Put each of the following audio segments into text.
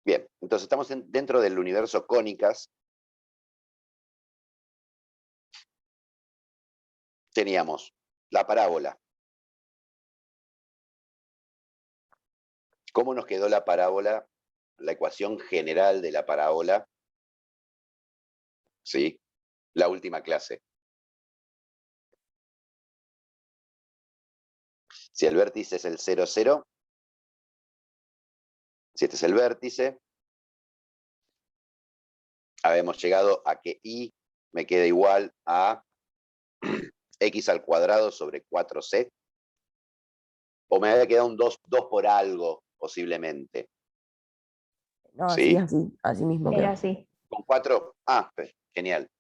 Bien, entonces estamos dentro del universo cónicas. Teníamos la parábola. ¿Cómo nos quedó la parábola? La ecuación general de la parábola. ¿Sí? La última clase. Si el vértice es el 0, 0, si este es el vértice, habemos llegado a que y me queda igual a x al cuadrado sobre 4c, o me había quedado un 2 por algo, posiblemente. No, ¿Sí? así mismo Era quedó. así. Con 4, genial.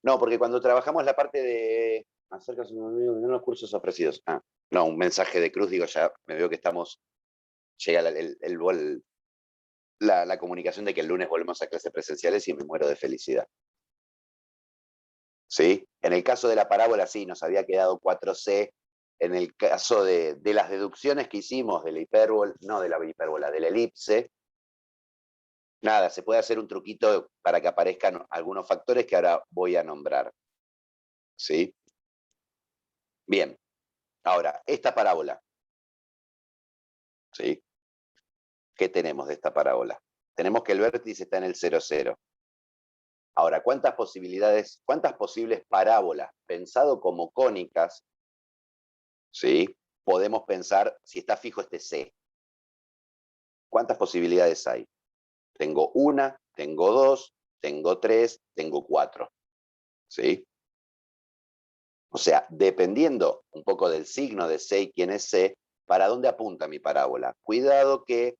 No, porque cuando trabajamos la parte de acerca de los cursos ofrecidos, no, un mensaje de Cruz, digo, ya me veo que estamos, llega la comunicación de que el lunes volvemos a clases presenciales y me muero de felicidad. ¿Sí? En el caso de la parábola, sí, nos había quedado 4c. En el caso de las deducciones que hicimos de la hipérbola, no de la hipérbola, de la elipse, nada, se puede hacer un truquito para que aparezcan algunos factores que ahora voy a nombrar. ¿Sí? Bien. Ahora, esta parábola. ¿Sí? ¿Qué tenemos de esta parábola? Tenemos que el vértice está en el 0, 0. Ahora, ¿cuántas posibles parábolas, pensado como cónicas, ¿sí? Podemos pensar si está fijo este C? ¿Cuántas posibilidades hay? Tengo una, tengo dos, tengo tres, tengo cuatro. ¿Sí? O sea, dependiendo un poco del signo de C y quién es C, ¿para dónde apunta mi parábola? Cuidado que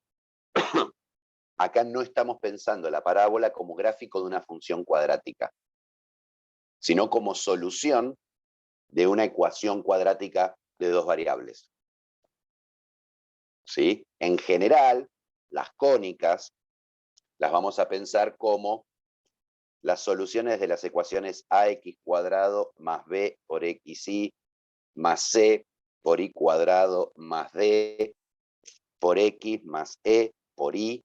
acá no estamos pensando la parábola como gráfico de una función cuadrática, sino como solución de una ecuación cuadrática de dos variables. ¿Sí? En general, las cónicas las vamos a pensar como las soluciones de las ecuaciones ax cuadrado más b por xy más c por y cuadrado más d por x más e por y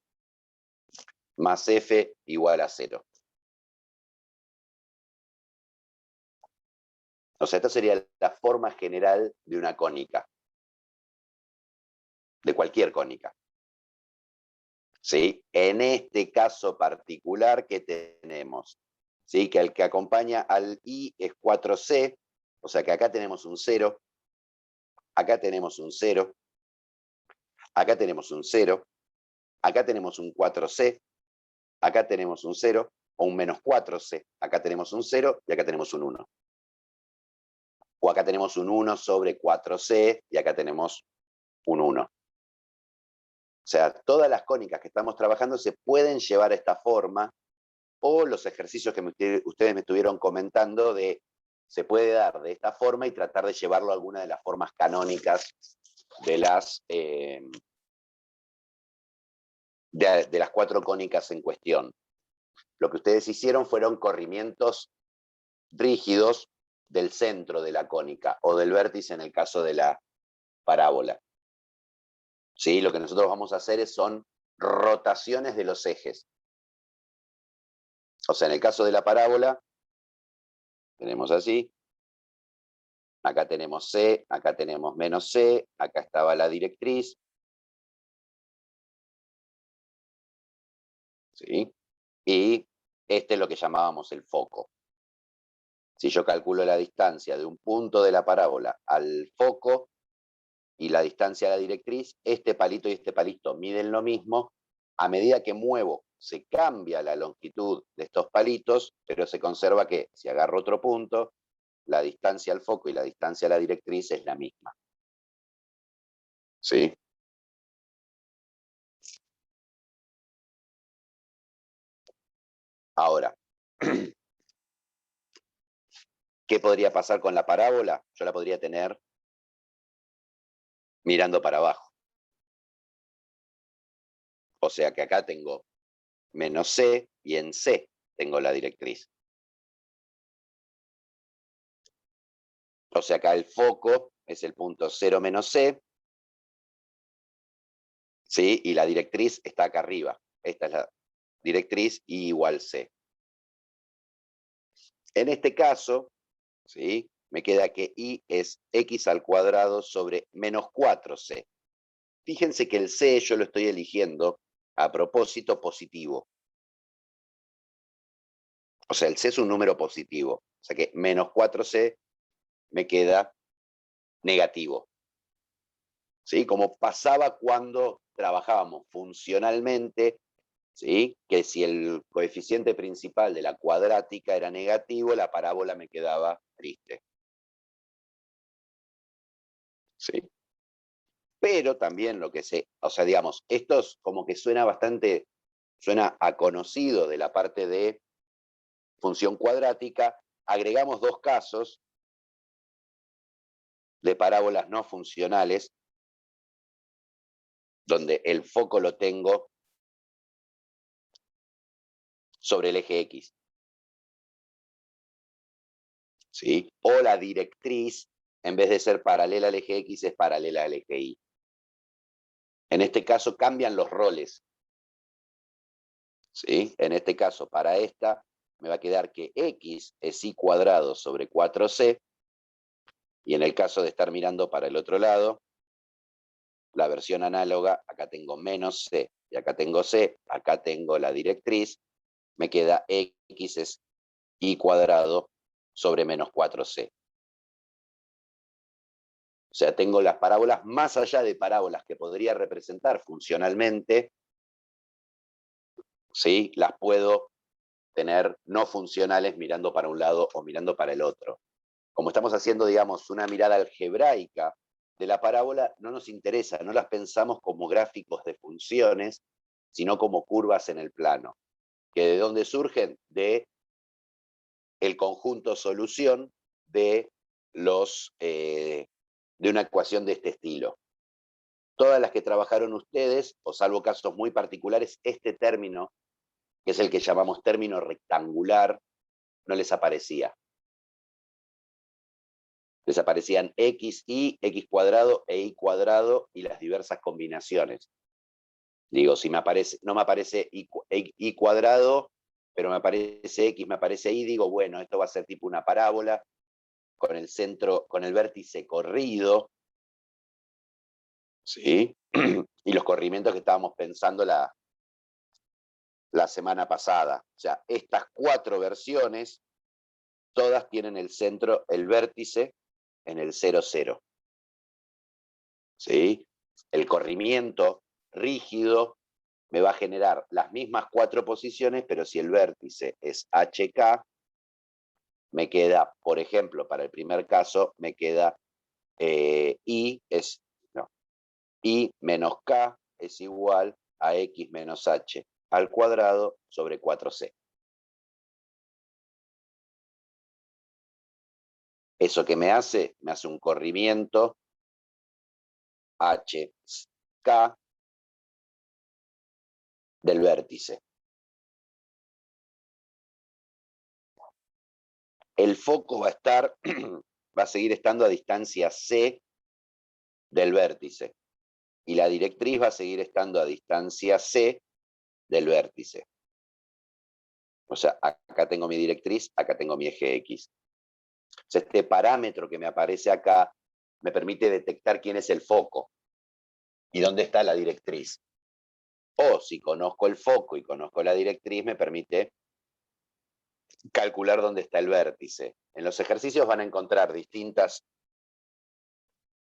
más f igual a 0. O sea, esta sería la forma general de una cónica, de cualquier cónica. ¿Sí? En este caso particular, ¿qué tenemos? ¿Sí? Que el que acompaña al i es 4c, o sea que acá tenemos un 0, acá tenemos un 0, acá tenemos un 0, acá tenemos un 4c, acá tenemos un 0 o un menos 4c, acá tenemos un 0 y acá tenemos un 1. O acá tenemos un 1 sobre 4c y acá tenemos un 1. O sea, todas las cónicas que estamos trabajando se pueden llevar a esta forma, o los ejercicios que ustedes me estuvieron comentando se puede dar de esta forma y tratar de llevarlo a alguna de las formas canónicas de las cuatro cónicas en cuestión. Lo que ustedes hicieron fueron corrimientos rígidos del centro de la cónica o del vértice en el caso de la parábola. ¿Sí? Lo que nosotros vamos a hacer son rotaciones de los ejes. O sea, en el caso de la parábola, tenemos así, acá tenemos C, acá tenemos menos C, acá estaba la directriz. ¿Sí? Y este es lo que llamábamos el foco. Si yo calculo la distancia de un punto de la parábola al foco y la distancia a la directriz, este palito y este palito miden lo mismo. A medida que muevo, se cambia la longitud de estos palitos, pero se conserva que si agarro otro punto, la distancia al foco y la distancia a la directriz es la misma. ¿Sí? Ahora, ¿qué podría pasar con la parábola? Yo la podría tener mirando para abajo. O sea que acá tengo menos C y en C tengo la directriz. O sea, acá el foco es el punto 0 menos C, ¿sí? Y la directriz está acá arriba. esta es la directriz, I igual C. En este caso, ¿sí?, me queda que I es X al cuadrado sobre menos 4C. Fíjense que el C yo lo estoy eligiendo a propósito positivo. O sea, el C es un número positivo. O sea que menos 4C me queda negativo. ¿Sí? Como pasaba cuando trabajábamos funcionalmente, ¿sí?, que si el coeficiente principal de la cuadrática era negativo, la parábola me quedaba triste. ¿Sí? Pero también lo que o sea, digamos, esto es como que suena a conocido de la parte de función cuadrática. Agregamos dos casos de parábolas no funcionales, donde el foco lo tengo sobre el eje X. ¿Sí? O la directriz, en vez de ser paralela al eje X, es paralela al eje Y. En este caso cambian los roles. ¿Sí? En este caso, para esta, me va a quedar que X es Y cuadrado sobre 4C, y en el caso de estar mirando para el otro lado, la versión análoga, acá tengo menos C, y acá tengo C, acá tengo la directriz, me queda X es Y cuadrado sobre menos 4C. O sea, tengo las parábolas, más allá de parábolas que podría representar funcionalmente, ¿sí?, las puedo tener no funcionales mirando para un lado o mirando para el otro. Como estamos haciendo, digamos, una mirada algebraica de la parábola, no nos interesa, no las pensamos como gráficos de funciones, sino como curvas en el plano. ¿Que de dónde surgen? De el conjunto solución de una ecuación de este estilo. Todas las que trabajaron ustedes, o salvo casos muy particulares, este término, que es el que llamamos término rectangular, no les aparecía. Les aparecían XY, X cuadrado e Y cuadrado y las diversas combinaciones. Digo, si no me aparece Y cuadrado, pero me aparece X, me aparece Y, digo, bueno, esto va a ser tipo una parábola con el centro, con el vértice corrido, ¿sí? Y los corrimientos que estábamos pensando la semana pasada. O sea, estas 4 versiones, todas tienen el centro, el vértice, en el 0, 0. ¿Sí? El corrimiento rígido me va a generar las mismas 4 posiciones, pero si el vértice es HK, me queda, por ejemplo, para el primer caso, me queda I menos K es igual a X menos H al cuadrado sobre 4C. ¿Eso que me hace? Me hace un corrimiento HK del vértice. El foco va a seguir estando a distancia C del vértice. Y la directriz va a seguir estando a distancia C del vértice. O sea, acá tengo mi directriz, acá tengo mi eje X. O sea, este parámetro que me aparece acá me permite detectar quién es el foco y dónde está la directriz. O si conozco el foco y conozco la directriz, me permite calcular dónde está el vértice. En los ejercicios van a encontrar distintas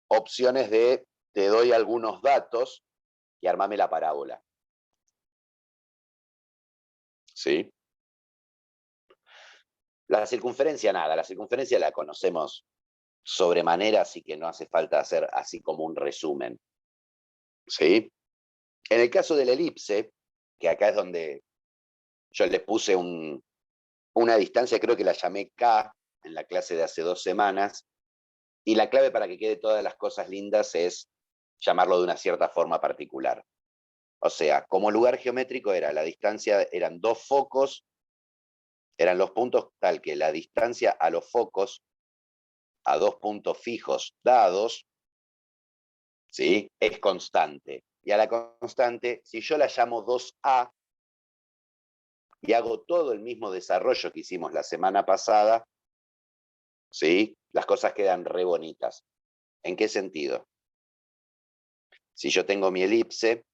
opciones de te doy algunos datos y armame la parábola. ¿Sí? La circunferencia, nada, la circunferencia la conocemos sobremanera, así que no hace falta hacer así como un resumen. ¿Sí? En el caso de la elipse, que acá es donde yo le puse una distancia, creo que la llamé K en la clase de hace 2 semanas, y la clave para que quede todas las cosas lindas es llamarlo de una cierta forma particular. O sea, como lugar geométrico era la distancia, eran 2 focos, eran los puntos tal que la distancia a los focos, a 2 puntos fijos dados, ¿sí?, es constante. Y a la constante, si yo la llamo 2A, y hago todo el mismo desarrollo que hicimos la semana pasada, ¿sí? Las cosas quedan re bonitas. ¿En qué sentido? Si yo tengo mi elipse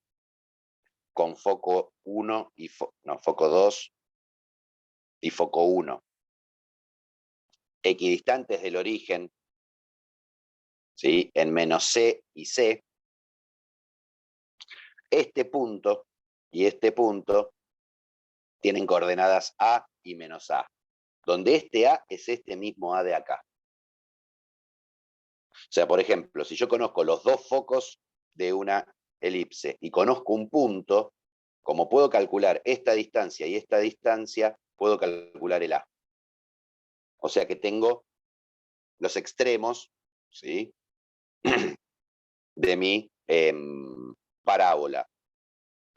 con foco 1 y foco 2 y foco 1, equidistantes del origen, ¿sí? En menos C y C, este punto y este punto tienen coordenadas A y menos A, donde este A es este mismo A de acá. O sea, por ejemplo, si yo conozco los dos focos de una elipse y conozco un punto, como puedo calcular esta distancia y esta distancia, puedo calcular el A. O sea que tengo los extremos, ¿sí? de mi parábola,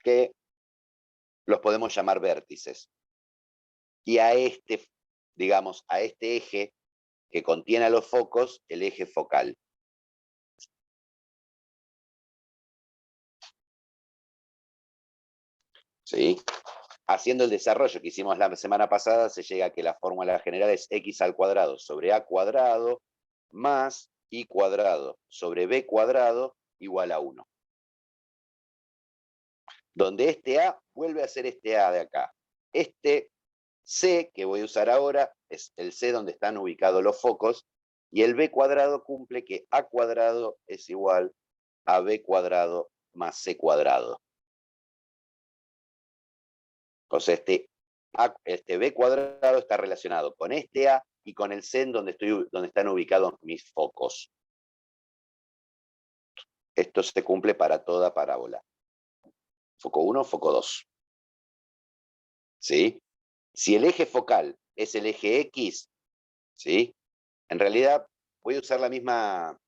que los podemos llamar vértices. Y a este, digamos, a este eje que contiene a los focos, el eje focal. ¿Sí? Haciendo el desarrollo que hicimos la semana pasada, se llega a que la fórmula general es x al cuadrado sobre a cuadrado más y cuadrado sobre b cuadrado igual a 1. Donde este a vuelve a ser este a de acá. Este c que voy a usar ahora es el c donde están ubicados los focos, y el b cuadrado cumple que a cuadrado es igual a b cuadrado más c cuadrado. O sea, este b cuadrado está relacionado con este a y con el c en donde están ubicados mis focos. Esto se cumple para toda parábola. Foco 1, foco 2. ¿Sí? Si el eje focal es el eje X, ¿sí? En realidad voy a usar la misma,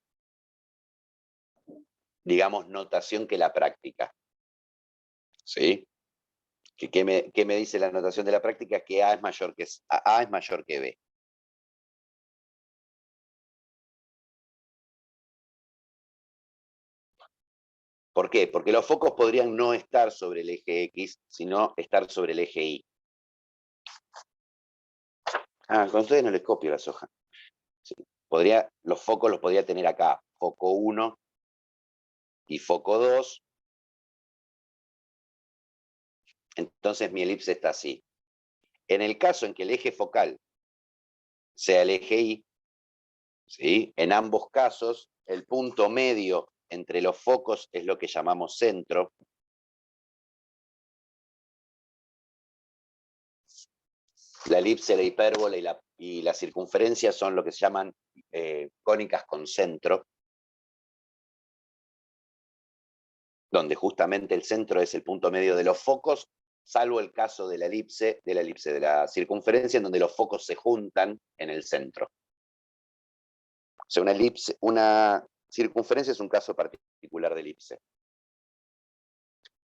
digamos, notación que la práctica. ¿Sí? ¿Qué me dice la notación de la práctica? Que A es mayor que B. ¿Por qué? Porque los focos podrían no estar sobre el eje X, sino estar sobre el eje Y. Con ustedes no les copio las hojas. Sí. Los focos los podría tener acá. Foco 1 y foco 2. Entonces mi elipse está así. En el caso en que el eje focal sea el eje Y, ¿sí? En ambos casos, el punto medio entre los focos es lo que llamamos centro. La elipse, la hipérbola y la circunferencia son lo que se llaman cónicas con centro, donde justamente el centro es el punto medio de los focos, salvo el caso de de la circunferencia, en donde los focos se juntan en el centro. O sea, una circunferencia es un caso particular de elipse.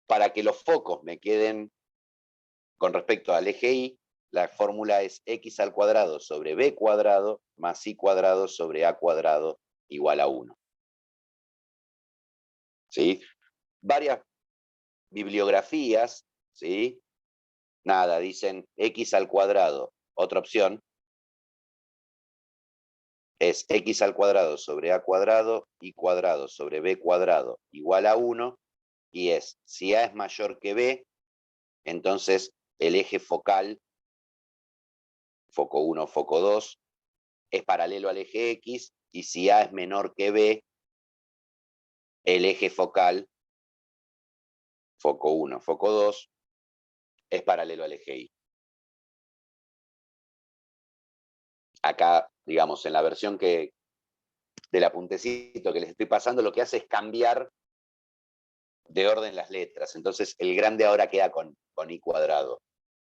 Para que los focos me queden con respecto al eje Y, la fórmula es x al cuadrado sobre b cuadrado más y cuadrado sobre a cuadrado igual a 1. ¿Sí? Varias bibliografías, ¿sí? Nada, dicen x al cuadrado. Otra opción es x al cuadrado sobre a cuadrado y cuadrado sobre b cuadrado igual a 1, y es, si a es mayor que b, entonces el eje focal, foco 1, foco 2, es paralelo al eje X, y si A es menor que B, el eje focal, foco 1, foco 2, es paralelo al eje Y. Acá, digamos, en la versión del apuntecito que les estoy pasando, lo que hace es cambiar de orden las letras. Entonces, el grande ahora queda con I cuadrado.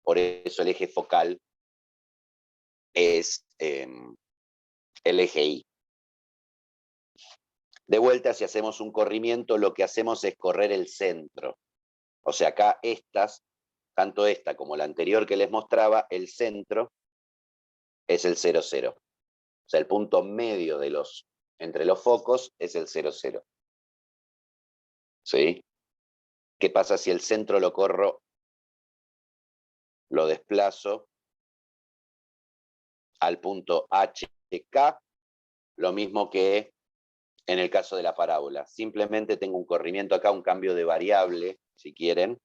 Por eso el eje focal es el eje Y. De vuelta, si hacemos un corrimiento, lo que hacemos es correr el centro. O sea, acá tanto esta como la anterior que les mostraba, el centro es el 0, 0. O sea, el punto medio entre los focos es el 0, 0. ¿Sí? ¿Qué pasa si el centro lo corro lo desplazo al punto HK, lo mismo que en el caso de la parábola. Simplemente tengo un corrimiento acá, un cambio de variable, si quieren.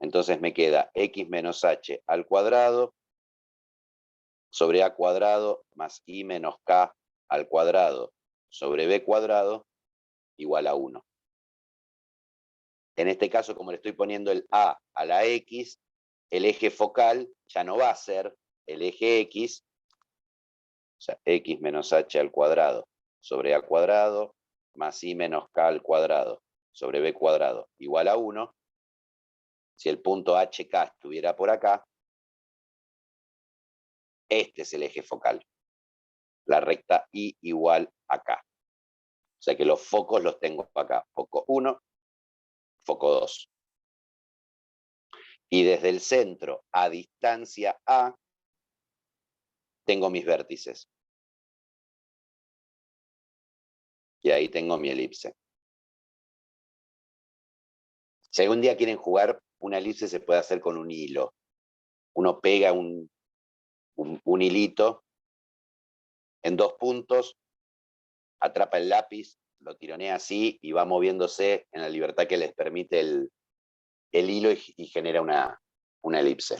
Entonces me queda x menos h al cuadrado sobre a cuadrado más i menos k al cuadrado sobre b cuadrado igual a 1. En este caso, como le estoy poniendo el a la x, el eje focal ya no va a ser el eje x, o sea, x menos h al cuadrado sobre a cuadrado más i menos k al cuadrado sobre b cuadrado igual a 1. Si el punto HK estuviera por acá, este es el eje focal. La recta I igual acá. O sea que los focos los tengo acá. Foco 1, foco 2. Y desde el centro a distancia A, tengo mis vértices. Y ahí tengo mi elipse. Si algún día quieren jugar, una elipse se puede hacer con un hilo. Uno pega un hilito en 2 puntos, atrapa el lápiz, lo tironea así y va moviéndose en la libertad que les permite el hilo y genera una elipse.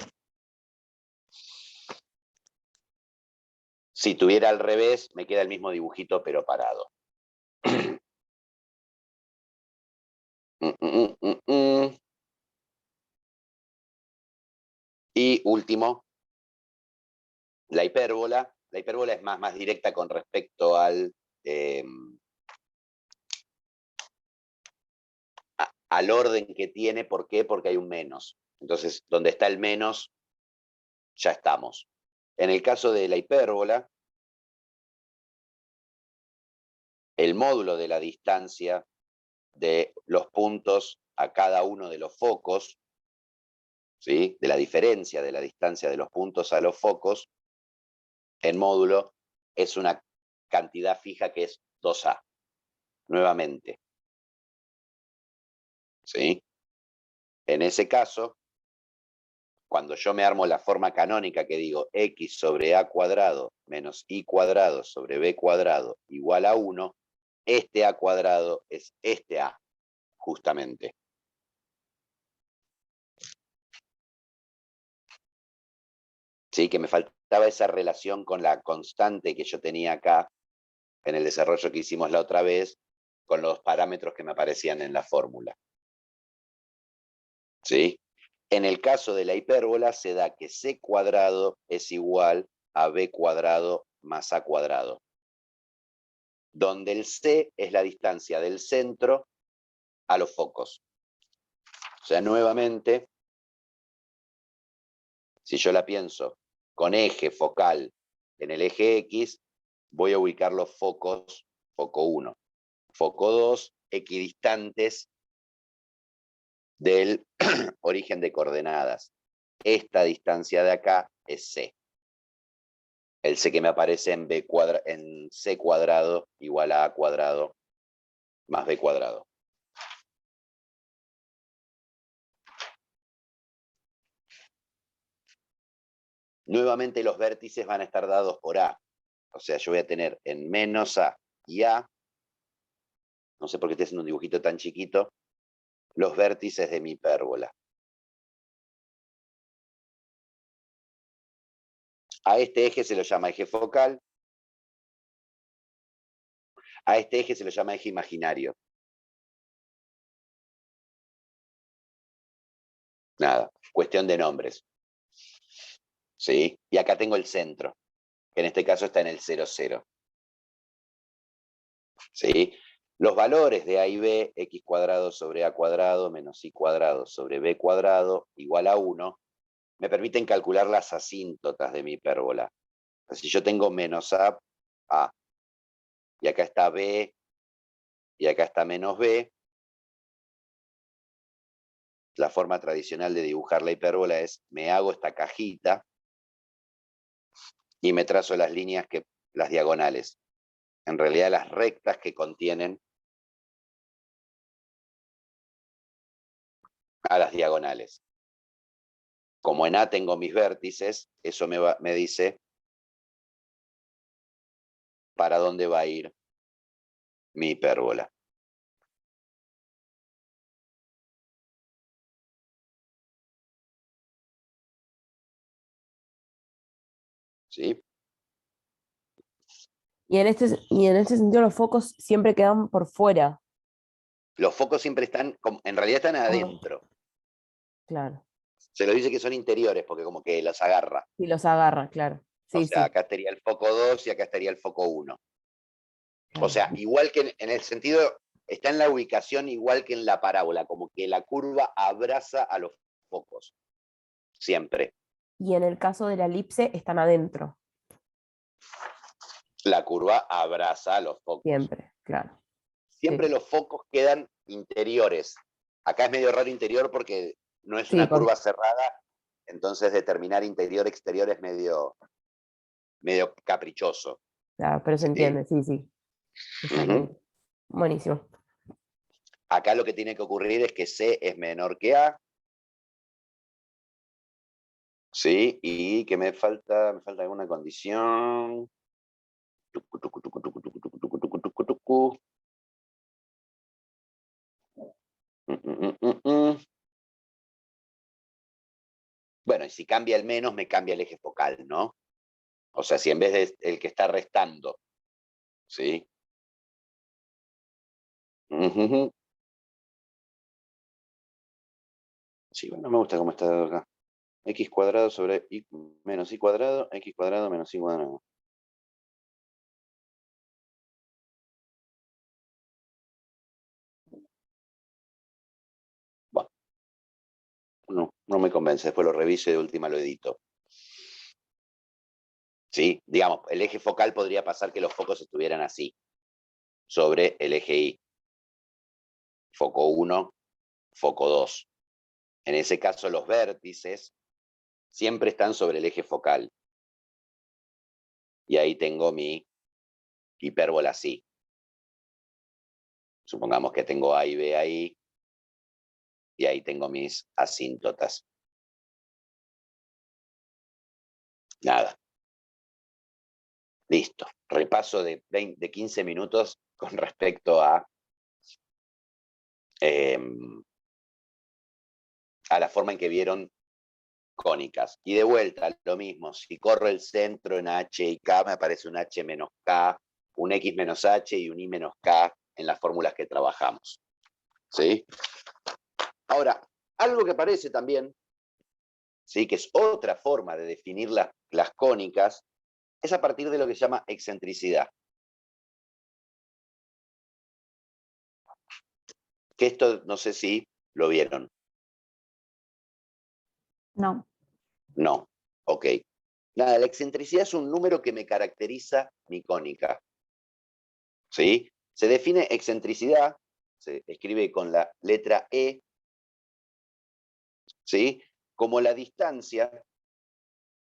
Si tuviera al revés, me queda el mismo dibujito, pero parado. Y último, la hipérbola. La hipérbola es más directa con respecto al orden que tiene. ¿Por qué? Porque hay un menos. Entonces, donde está el menos, ya estamos. En el caso de la hipérbola, el módulo de la distancia de los puntos a cada uno de los focos, ¿sí? De la diferencia de la distancia de los puntos a los focos, en módulo, es una cantidad fija que es 2A. Nuevamente. ¿Sí? En ese caso, cuando yo me armo la forma canónica que digo x sobre a cuadrado menos i cuadrado sobre b cuadrado igual a 1, este a cuadrado es este a, justamente. Sí, que me faltaba esa relación con la constante que yo tenía acá en el desarrollo que hicimos la otra vez, con los parámetros que me aparecían en la fórmula. ¿Sí? En el caso de la hipérbola se da que c cuadrado es igual a b cuadrado más a cuadrado, donde el c es la distancia del centro a los focos. O sea, nuevamente, si yo la pienso con eje focal en el eje X, voy a ubicar los focos, foco 1, foco 2, equidistantes del origen de coordenadas. Esta distancia de acá es C. El C que me aparece en C cuadrado igual a cuadrado más B cuadrado. Nuevamente los vértices van a estar dados por A. O sea, yo voy a tener en menos A y A, no sé por qué estoy haciendo un dibujito tan chiquito, los vértices de mi hipérbola. A este eje se lo llama eje focal. A este eje se lo llama eje imaginario. Nada, cuestión de nombres. ¿Sí? Y acá tengo el centro, que en este caso está en el 0, 0. ¿Sí? Los valores de A y B, x cuadrado sobre A cuadrado menos y cuadrado sobre B cuadrado igual a 1, me permiten calcular las asíntotas de mi hipérbola. Si yo tengo menos A, y acá está B, y acá está menos B, la forma tradicional de dibujar la hipérbola es, me hago esta cajita y me trazo las líneas, las diagonales. En realidad las rectas que contienen a las diagonales. como en A tengo mis vértices, eso me dice para dónde va a ir mi hipérbola. ¿Sí? Y en este sentido los focos siempre quedan por fuera. Los focos siempre están, en realidad están Como- adentro. Claro. Se los dice que son interiores porque como que los agarra. Y los agarra, claro. O Sí, sea, sí. acá estaría el foco 2 y acá estaría el foco 1. O Claro. sea, igual que en el sentido, está en la ubicación igual que en la parábola, como que la curva abraza a los focos, siempre. Y en el caso de la elipse están adentro, La curva abraza a los focos. siempre, claro. Siempre Sí, los focos quedan interiores. Acá es medio raro interior porque no es sí, una curva cerrada, entonces determinar interior-exterior es medio caprichoso. claro, pero se ¿Sí? entiende, sí, sí. Está Ujú. bien. Buenísimo. Acá lo que tiene que ocurrir es que C es menor que A, ¿sí? Y que me falta alguna condición. Tucu, tucu, tucu, tucu, tucu, tucu, tucu, tucu, tucu, tucu. Mm, mm, mm, mm. Bueno, y si cambia el menos, me cambia el eje focal, ¿no? O sea, si en vez de el que está restando, ¿sí? Ujujú. Sí, bueno, me gusta cómo está dado acá. X cuadrado sobre y menos y cuadrado, X cuadrado menos y cuadrado. Bueno, no me convence, después lo reviso y de última lo edito. ¿Sí? Digamos, el eje focal podría pasar que los focos estuvieran así, sobre el eje Y. Foco 1, foco 2. En ese caso, los vértices siempre están sobre el eje focal. Y ahí tengo mi hipérbola así. Supongamos que tengo A y B ahí, y ahí tengo mis asíntotas. Nada. Listo. Repaso de 15 minutos con respecto eh, a la forma en que vieron cónicas. Y de vuelta, lo mismo, si corro el centro en H y K, me aparece un H menos K, un X menos H y un Y menos K en las fórmulas que trabajamos. ¿Sí? Ahora, algo que aparece también, ¿sí? Que es otra forma de definir las cónicas, es a partir de lo que se llama excentricidad. Que esto no sé si lo vieron. No. No. Ok. Nada, la excentricidad es un número que me caracteriza mi cónica. ¿Sí? Se define excentricidad, se escribe con la letra E, ¿sí? Como la distancia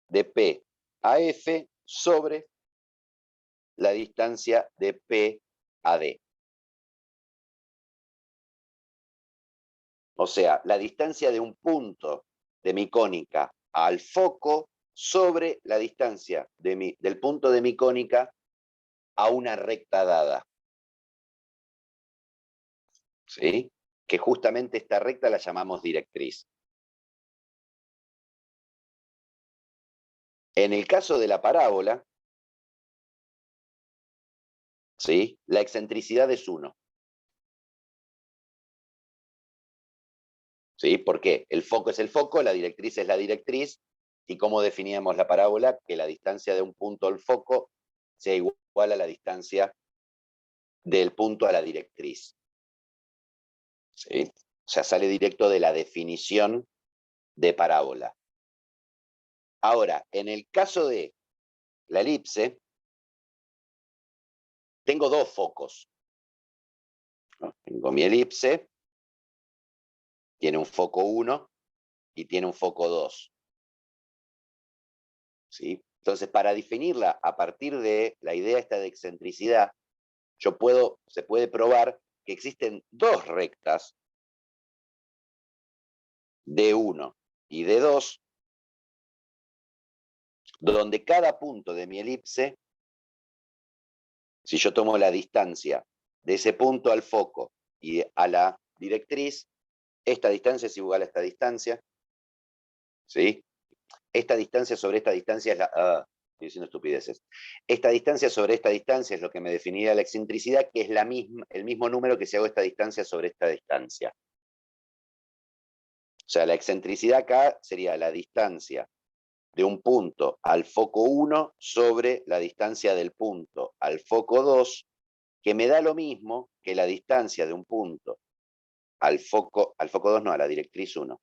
de P a F sobre la distancia de P a D. O sea, la distancia de un punto de mi cónica al foco sobre la distancia del punto de mi cónica a una recta dada. ¿Sí? Que justamente esta recta la llamamos directriz. En el caso de la parábola, ¿sí? La excentricidad es 1. ¿Sí? ¿Por qué? El foco es el foco, la directriz es la directriz, y cómo definíamos la parábola, que la distancia de un punto al foco sea igual a la distancia del punto a la directriz. ¿Sí? O sea, sale directo de la definición de parábola. Ahora, en el caso de la elipse, tengo dos focos. ¿No? Tengo mi elipse, tiene un foco 1 y tiene un foco 2. ¿Sí? Entonces, para definirla a partir de la idea esta de excentricidad, se puede probar que existen dos rectas, D1 y D2, donde cada punto de mi elipse, si yo tomo la distancia de ese punto al foco y a la directriz, esta distancia es igual a esta distancia, ¿sí? Esta distancia sobre esta distancia es la... estoy diciendo estupideces. Esta distancia sobre esta distancia es lo que me definiría la excentricidad, que es el mismo número que si hago esta distancia sobre esta distancia. O sea, la excentricidad acá sería la distancia de un punto al foco 1 sobre la distancia del punto al foco 2, que me da lo mismo que la distancia de un punto al foco 2 no, a la directriz 1.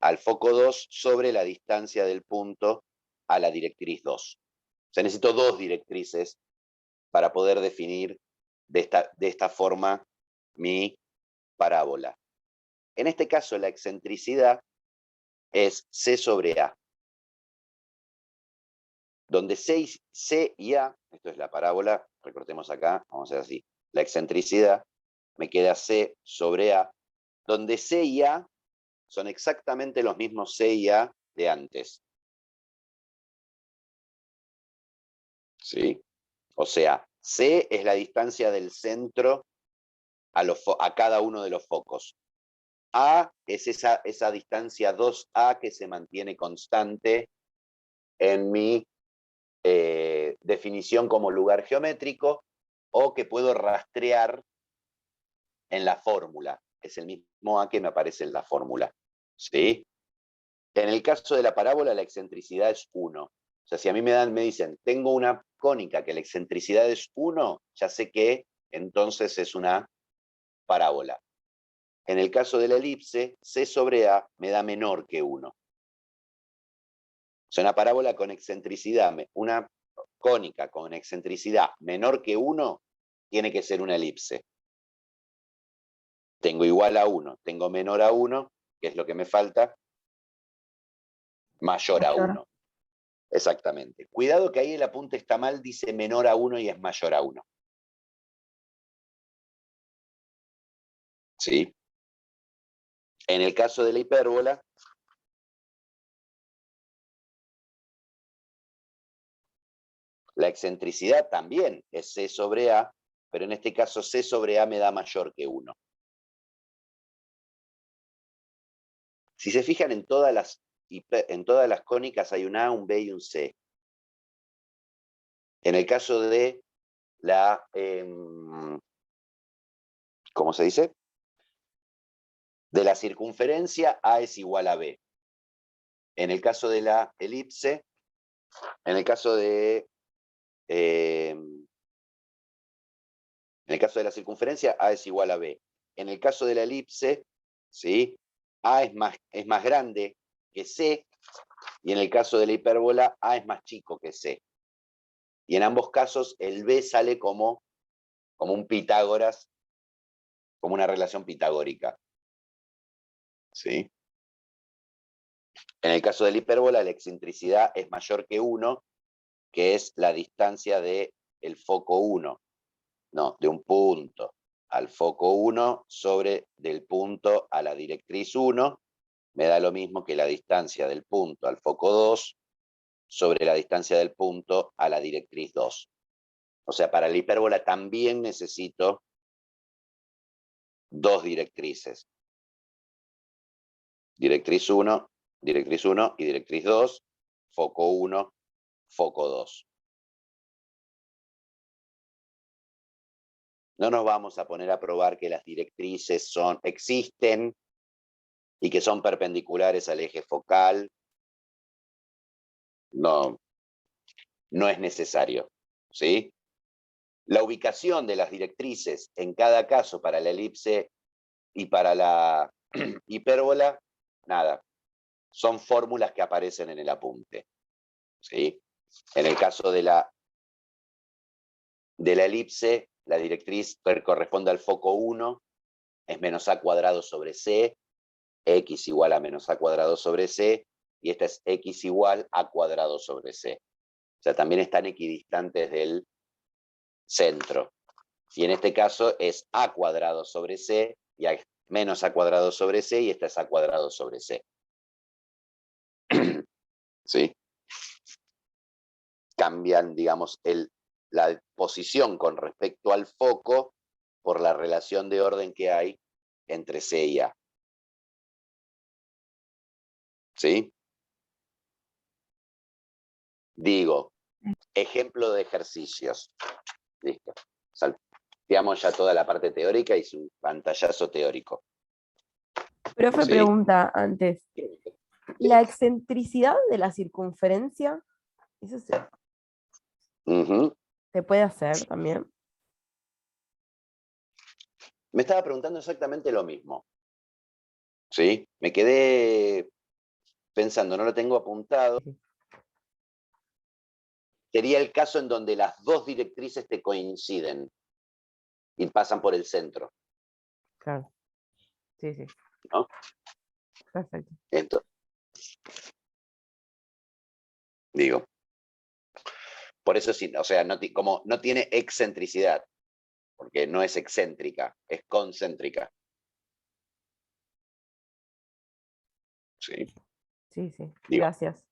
Al foco 2 sobre la distancia del punto a la directriz 2. O sea, necesito dos directrices para poder definir de esta forma mi parábola. En este caso, la excentricidad es C sobre A, donde C y A, esto es la parábola, recortemos acá, vamos a hacer así, la excentricidad, me queda C sobre A, donde C y A son exactamente los mismos C y A de antes. ¿Sí? O sea, C es la distancia del centro a cada uno de los focos. A es esa distancia 2A que se mantiene constante en mi definición como lugar geométrico o que puedo rastrear en la fórmula. Es el mismo A que me aparece en la fórmula. ¿Sí? En el caso de la parábola, la excentricidad es 1. O sea, si a mí me dicen, tengo una cónica que la excentricidad es 1, ya sé que entonces es una parábola. En el caso de la elipse, C sobre A me da menor que 1. O sea, una parábola con excentricidad, una cónica con excentricidad menor que 1, tiene que ser una elipse. Tengo igual a 1, tengo menor a 1, que es lo que me falta, mayor a 1. Exactamente. Cuidado que ahí el apunte está mal, dice menor a 1 y es mayor a 1. ¿Sí? En el caso de la hipérbola, la excentricidad también es C sobre A, pero en este caso C sobre A me da mayor que 1. Si se fijan, en todas las cónicas hay un A, un B y un C. En el caso de la... ¿cómo se dice? De la circunferencia, A es igual a B. En el caso de la elipse, en el caso de la circunferencia, A es igual a B. En el caso de la elipse, ¿sí? A es más grande que C, y en el caso de la hipérbola, A es más chico que C. Y en ambos casos, el B sale como un Pitágoras, como una relación pitagórica. ¿Sí? En el caso de la hipérbola, la excentricidad es mayor que 1, que es la distancia del foco 1. No, de un punto al foco 1 sobre del punto a la directriz 1, me da lo mismo que la distancia del punto al foco 2 sobre la distancia del punto a la directriz 2. O sea, para la hipérbola también necesito dos directrices. Directriz 1 y directriz 2, foco 1, foco 2. No nos vamos a poner a probar que las directrices existen y que son perpendiculares al eje focal. No es necesario. ¿Sí? La ubicación de las directrices en cada caso para la elipse y para la hipérbola, nada. Son fórmulas que aparecen en el apunte. ¿Sí? En el caso de la elipse, la directriz corresponde al foco 1, es menos a cuadrado sobre c, x igual a menos a cuadrado sobre c, y esta es x igual a cuadrado sobre c. O sea, también están equidistantes del centro. Y en este caso es a cuadrado sobre c, y menos a cuadrado sobre c, y esta es a cuadrado sobre c. ¿sí? Cambian, digamos, la posición con respecto al foco por la relación de orden que hay entre C y A. ¿Sí? Digo, ejemplo de ejercicios. Listo. Salteamos ya toda la parte teórica y su pantallazo teórico. Profe, ¿Sí? pregunta antes. ¿La excentricidad de la circunferencia, eso Ujú. se puede hacer también? Me estaba preguntando exactamente lo mismo. ¿Sí? Me quedé pensando, no lo tengo apuntado. Sería el caso en donde las dos directrices te coinciden y pasan por el centro, Claro. Sí, sí. ¿no? Perfecto. Entonces, digo, por eso sí, o sea, como no tiene excentricidad, porque no es excéntrica, es concéntrica. ¿Sí? Sí, sí. Digo, Gracias.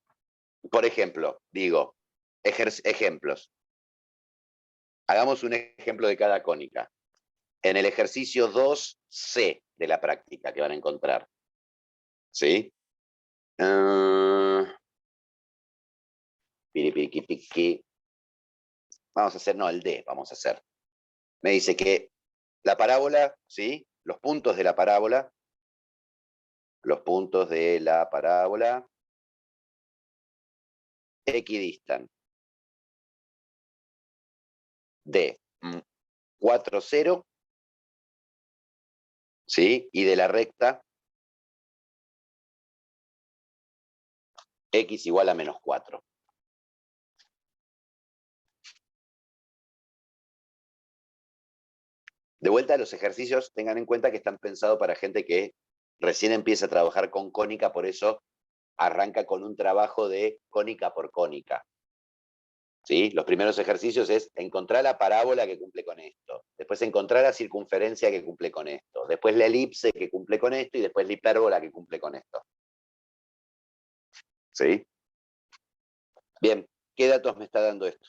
por ejemplo, digo, ejemplos. Hagamos un ejemplo de cada cónica. En el ejercicio 2C de la práctica que van a encontrar. ¿Sí? Piripiqui. Vamos a hacer, no, el D vamos a hacer. Me dice que la parábola, ¿sí? Los puntos de la parábola equidistan de 4, 0, ¿sí? Y de la recta x igual a menos 4. De vuelta a los ejercicios, tengan en cuenta que están pensados para gente que recién empieza a trabajar con cónica, por eso arranca con un trabajo de cónica por cónica. ¿Sí? Los primeros ejercicios es encontrar la parábola que cumple con esto, después encontrar la circunferencia que cumple con esto, después la elipse que cumple con esto y después la hipérbola que cumple con esto. ¿Sí? Bien, ¿qué datos me está dando esto?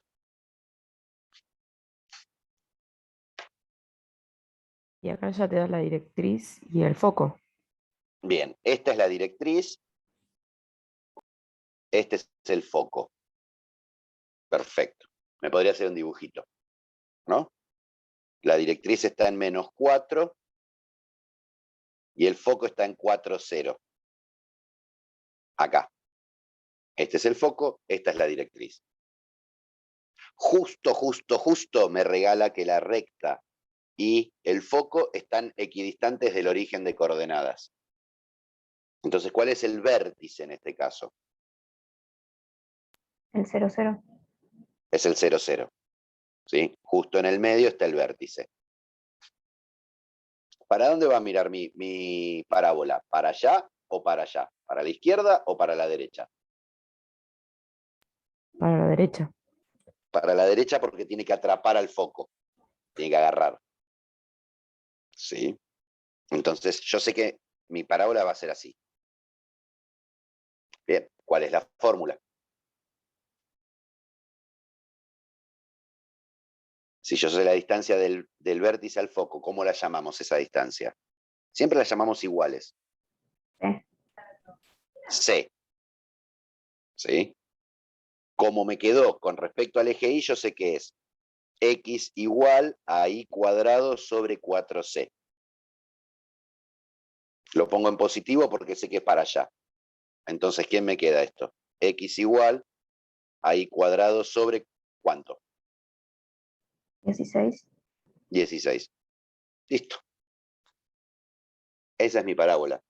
Y acá ya te da la directriz y el foco. Bien, esta es la directriz, este es el foco. Perfecto. Me podría hacer un dibujito, ¿no? La directriz está en menos 4 y el foco está en 4, 0. Acá. Este es el foco, esta es la directriz. Justo me regala que la recta y el foco están equidistantes del origen de coordenadas. Entonces, ¿cuál es el vértice en este caso? El 0, 0. Es el 0, 0. ¿Sí? Justo en el medio está el vértice. ¿Para dónde va a mirar mi parábola? ¿Para allá o para allá? ¿Para la izquierda o para la derecha? Para la derecha. Para la derecha porque tiene que atrapar al foco. Tiene que agarrar. ¿Sí? Entonces, yo sé que mi parábola va a ser así. Bien, ¿cuál es la fórmula? Si yo sé la distancia del vértice al foco, ¿cómo la llamamos esa distancia? Siempre la llamamos iguales. C. C. ¿Sí? Como me quedó con respecto al eje Y, yo sé que es x igual a y cuadrado sobre 4c. Lo pongo en positivo porque sé que es para allá. Entonces, ¿quién me queda esto? X igual a y cuadrado sobre ¿cuánto? 16. 16. Listo. Esa es mi parábola.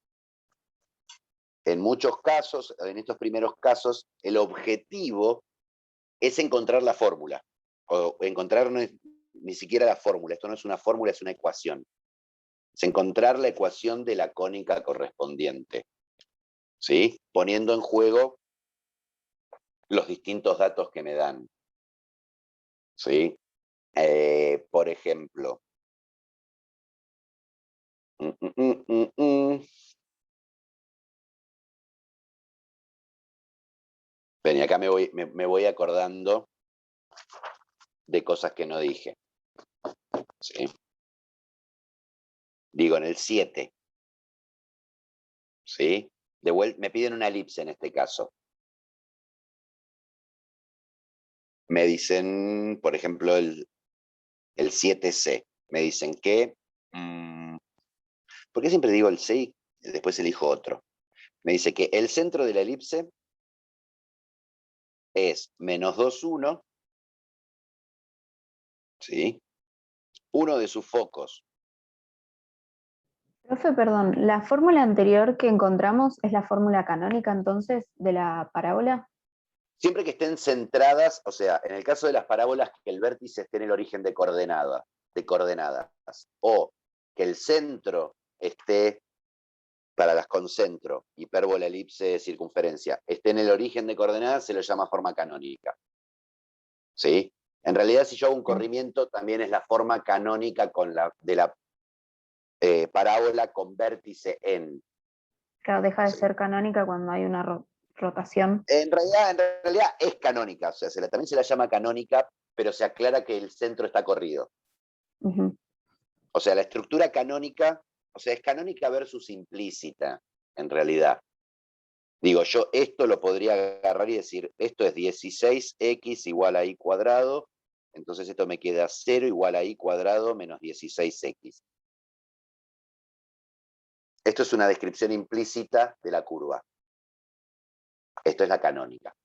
En muchos casos, en estos primeros casos, el objetivo es encontrar la fórmula. O encontrar ni siquiera la fórmula. Esto no es una fórmula, es una ecuación. Es encontrar la ecuación de la cónica correspondiente. ¿Sí? Poniendo en juego los distintos datos que me dan. ¿Sí? Por ejemplo, mm, mm, mm, mm, Ven, y acá me voy acordando de cosas que no dije. ¿Sí? Digo, en el 7. ¿Sí? De vuelta, me piden una elipse en este caso. Me dicen, por ejemplo, el 7C. Me dicen que... ¿por qué siempre digo el 6 y después elijo otro? Me dice que el centro de la elipse es -2, 1, ¿sí? Uno de sus focos. Profe, perdón, ¿la fórmula anterior que encontramos es la fórmula canónica entonces de la parábola? Siempre que estén centradas, o sea, en el caso de las parábolas, que el vértice esté en el origen de coordenadas, o que el centro esté, para las concentro, hipérbola, elipse, circunferencia, esté en el origen de coordenadas, se lo llama forma canónica. ¿Sí? En realidad, si yo hago un corrimiento, también es la forma canónica de la parábola con vértice en. Claro, deja de ¿Sí? ser canónica cuando hay una rotación. En realidad es canónica, o sea, también se la llama canónica, pero se aclara que el centro está corrido. Ujú. O sea, la estructura canónica, o sea, es canónica versus implícita, en realidad. Digo, yo esto lo podría agarrar y decir, esto es 16x igual a y cuadrado, entonces esto me queda 0 igual a y cuadrado menos 16x. Esto es una descripción implícita de la curva. Esto es la canónica.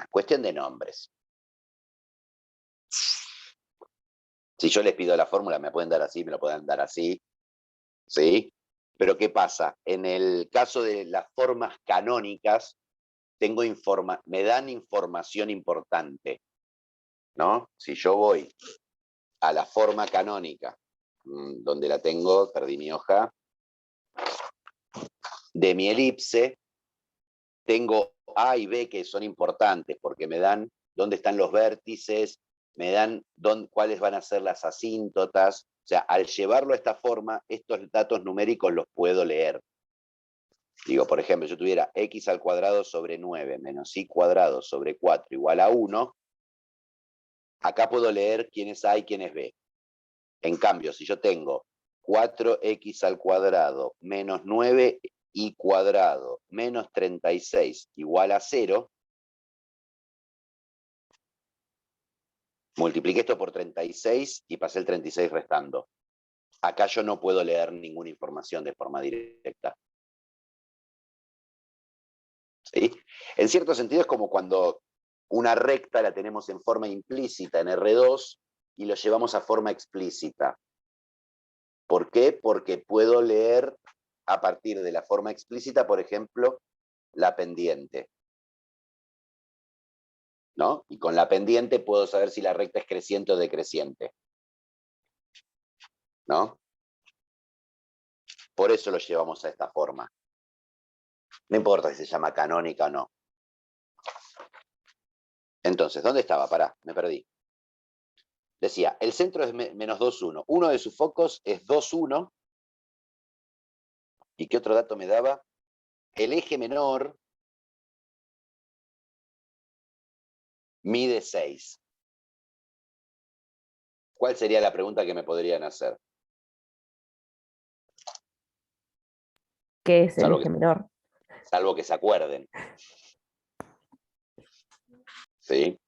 Cuestión de nombres. Si yo les pido la fórmula, me pueden dar así, me lo pueden dar así, ¿sí? Pero ¿qué pasa? En el caso de las formas canónicas, me dan información importante, ¿no? Si yo voy a la forma canónica, donde la tengo, perdí mi hoja, de mi elipse, tengo A y B que son importantes porque me dan dónde están los vértices, me dan cuáles van a ser las asíntotas. O sea, al llevarlo a esta forma, estos datos numéricos los puedo leer. Digo, por ejemplo, yo tuviera x al cuadrado sobre 9 menos y cuadrado sobre 4 igual a 1, acá puedo leer quién es A y quién es B. En cambio, si yo tengo 4x al cuadrado menos 9y cuadrado menos 36 igual a 0, multipliqué esto por 36 y pasé el 36 restando. Acá yo no puedo leer ninguna información de forma directa. ¿Sí? En cierto sentido es como cuando una recta la tenemos en forma implícita en R2 y lo llevamos a forma explícita. ¿Por qué? Porque puedo leer a partir de la forma explícita, por ejemplo, la pendiente. ¿No? Y con la pendiente puedo saber si la recta es creciente o decreciente. ¿No? Por eso lo llevamos a esta forma. No importa si se llama canónica o no. Entonces, ¿dónde estaba? Pará, me perdí. Decía, el centro es menos 2, 1. Uno de sus focos es 2, 1. ¿Y qué otro dato me daba? El eje menor mide 6. ¿Cuál sería la pregunta que me podrían hacer? ¿Qué es el eje menor? Salvo que se acuerden. ¿Sí?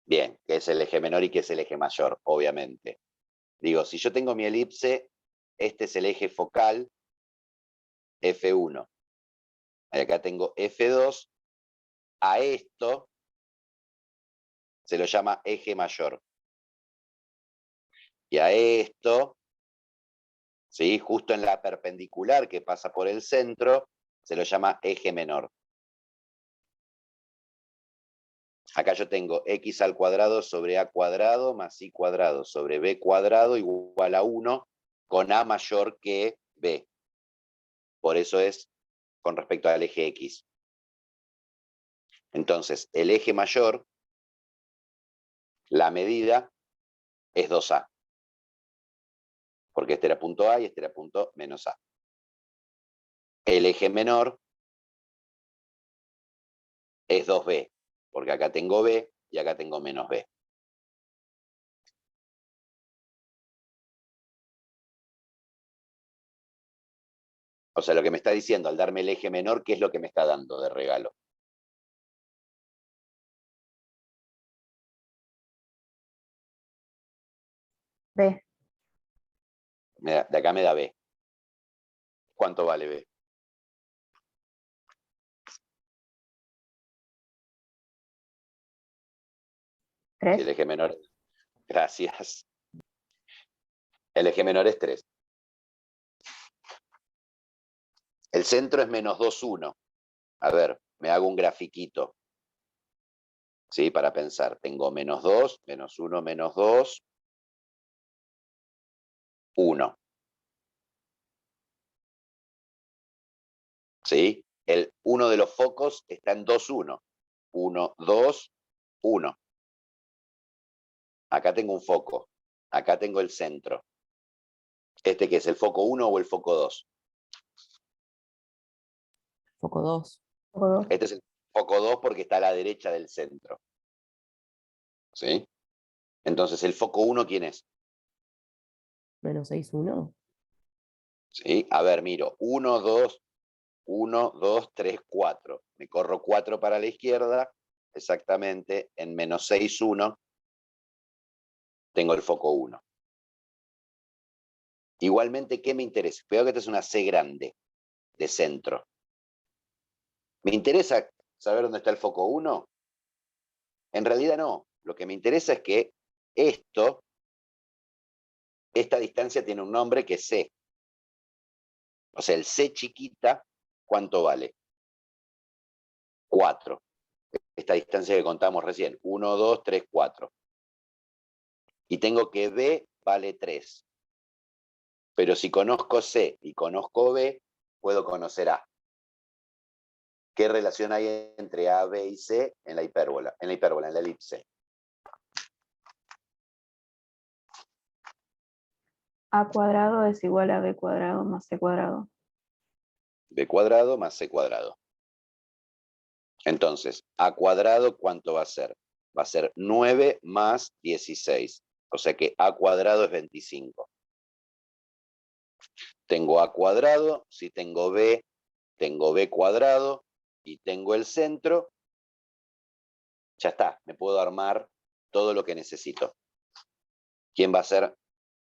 Bien, ¿qué es el eje menor y qué es el eje mayor? Obviamente. Digo, si yo tengo mi elipse, este es el eje focal, F1. Y acá tengo F2. A esto se lo llama eje mayor. Y a esto, ¿sí? Justo en la perpendicular que pasa por el centro, se lo llama eje menor. Acá yo tengo x al cuadrado sobre a cuadrado más y cuadrado sobre b cuadrado igual a 1 con a mayor que b. Por eso es con respecto al eje x. Entonces, el eje mayor, la medida es 2a. porque este era punto A y este era punto menos A. El eje menor es 2B, porque acá tengo B y acá tengo menos B. O sea, lo que me está diciendo al darme el eje menor, ¿qué es lo que me está dando de regalo? B. De acá me da B. ¿Cuánto vale B? 3. Si el eje menor... Gracias. El eje menor es 3. El centro es menos 2, 1. A ver, me hago un grafiquito. ¿Sí? Para pensar. Tengo menos 2, menos 1, menos 2, 1. ¿Sí? Uno de los focos está en 2, 1. 1, 2, 1. Acá tengo un foco. Acá tengo el centro. ¿Este qué es, el foco 1 o el foco 2? Foco 2. Foco 2. Este es el foco 2 porque está a la derecha del centro. ¿Sí? Entonces, ¿el foco 1 quién es? Menos 6, 1. ¿Sí? A ver, miro. 1, 2, 1, 2, 3, 4. Me corro 4 para la izquierda. Exactamente. En menos 6, 1. Tengo el foco 1. Igualmente, ¿qué me interesa? Cuidado que esta es una C grande de centro. ¿Me interesa saber dónde está el foco 1? En realidad no. Lo que me interesa es que esta distancia tiene un nombre que es C. O sea, el C chiquita, ¿cuánto vale? 4. Esta distancia que contamos recién. 1, 2, 3, 4. Y tengo que B vale 3. Pero si conozco C y conozco B, puedo conocer A. ¿Qué relación hay entre A, B y C en la hipérbola? En la elipse. A cuadrado es igual a B cuadrado más C cuadrado. B cuadrado más C cuadrado. Entonces, A cuadrado, ¿cuánto va a ser? Va a ser 9 más 16. O sea que A cuadrado es 25. Tengo A cuadrado, si tengo B cuadrado y tengo el centro, ya está, me puedo armar todo lo que necesito. ¿Quién va a ser?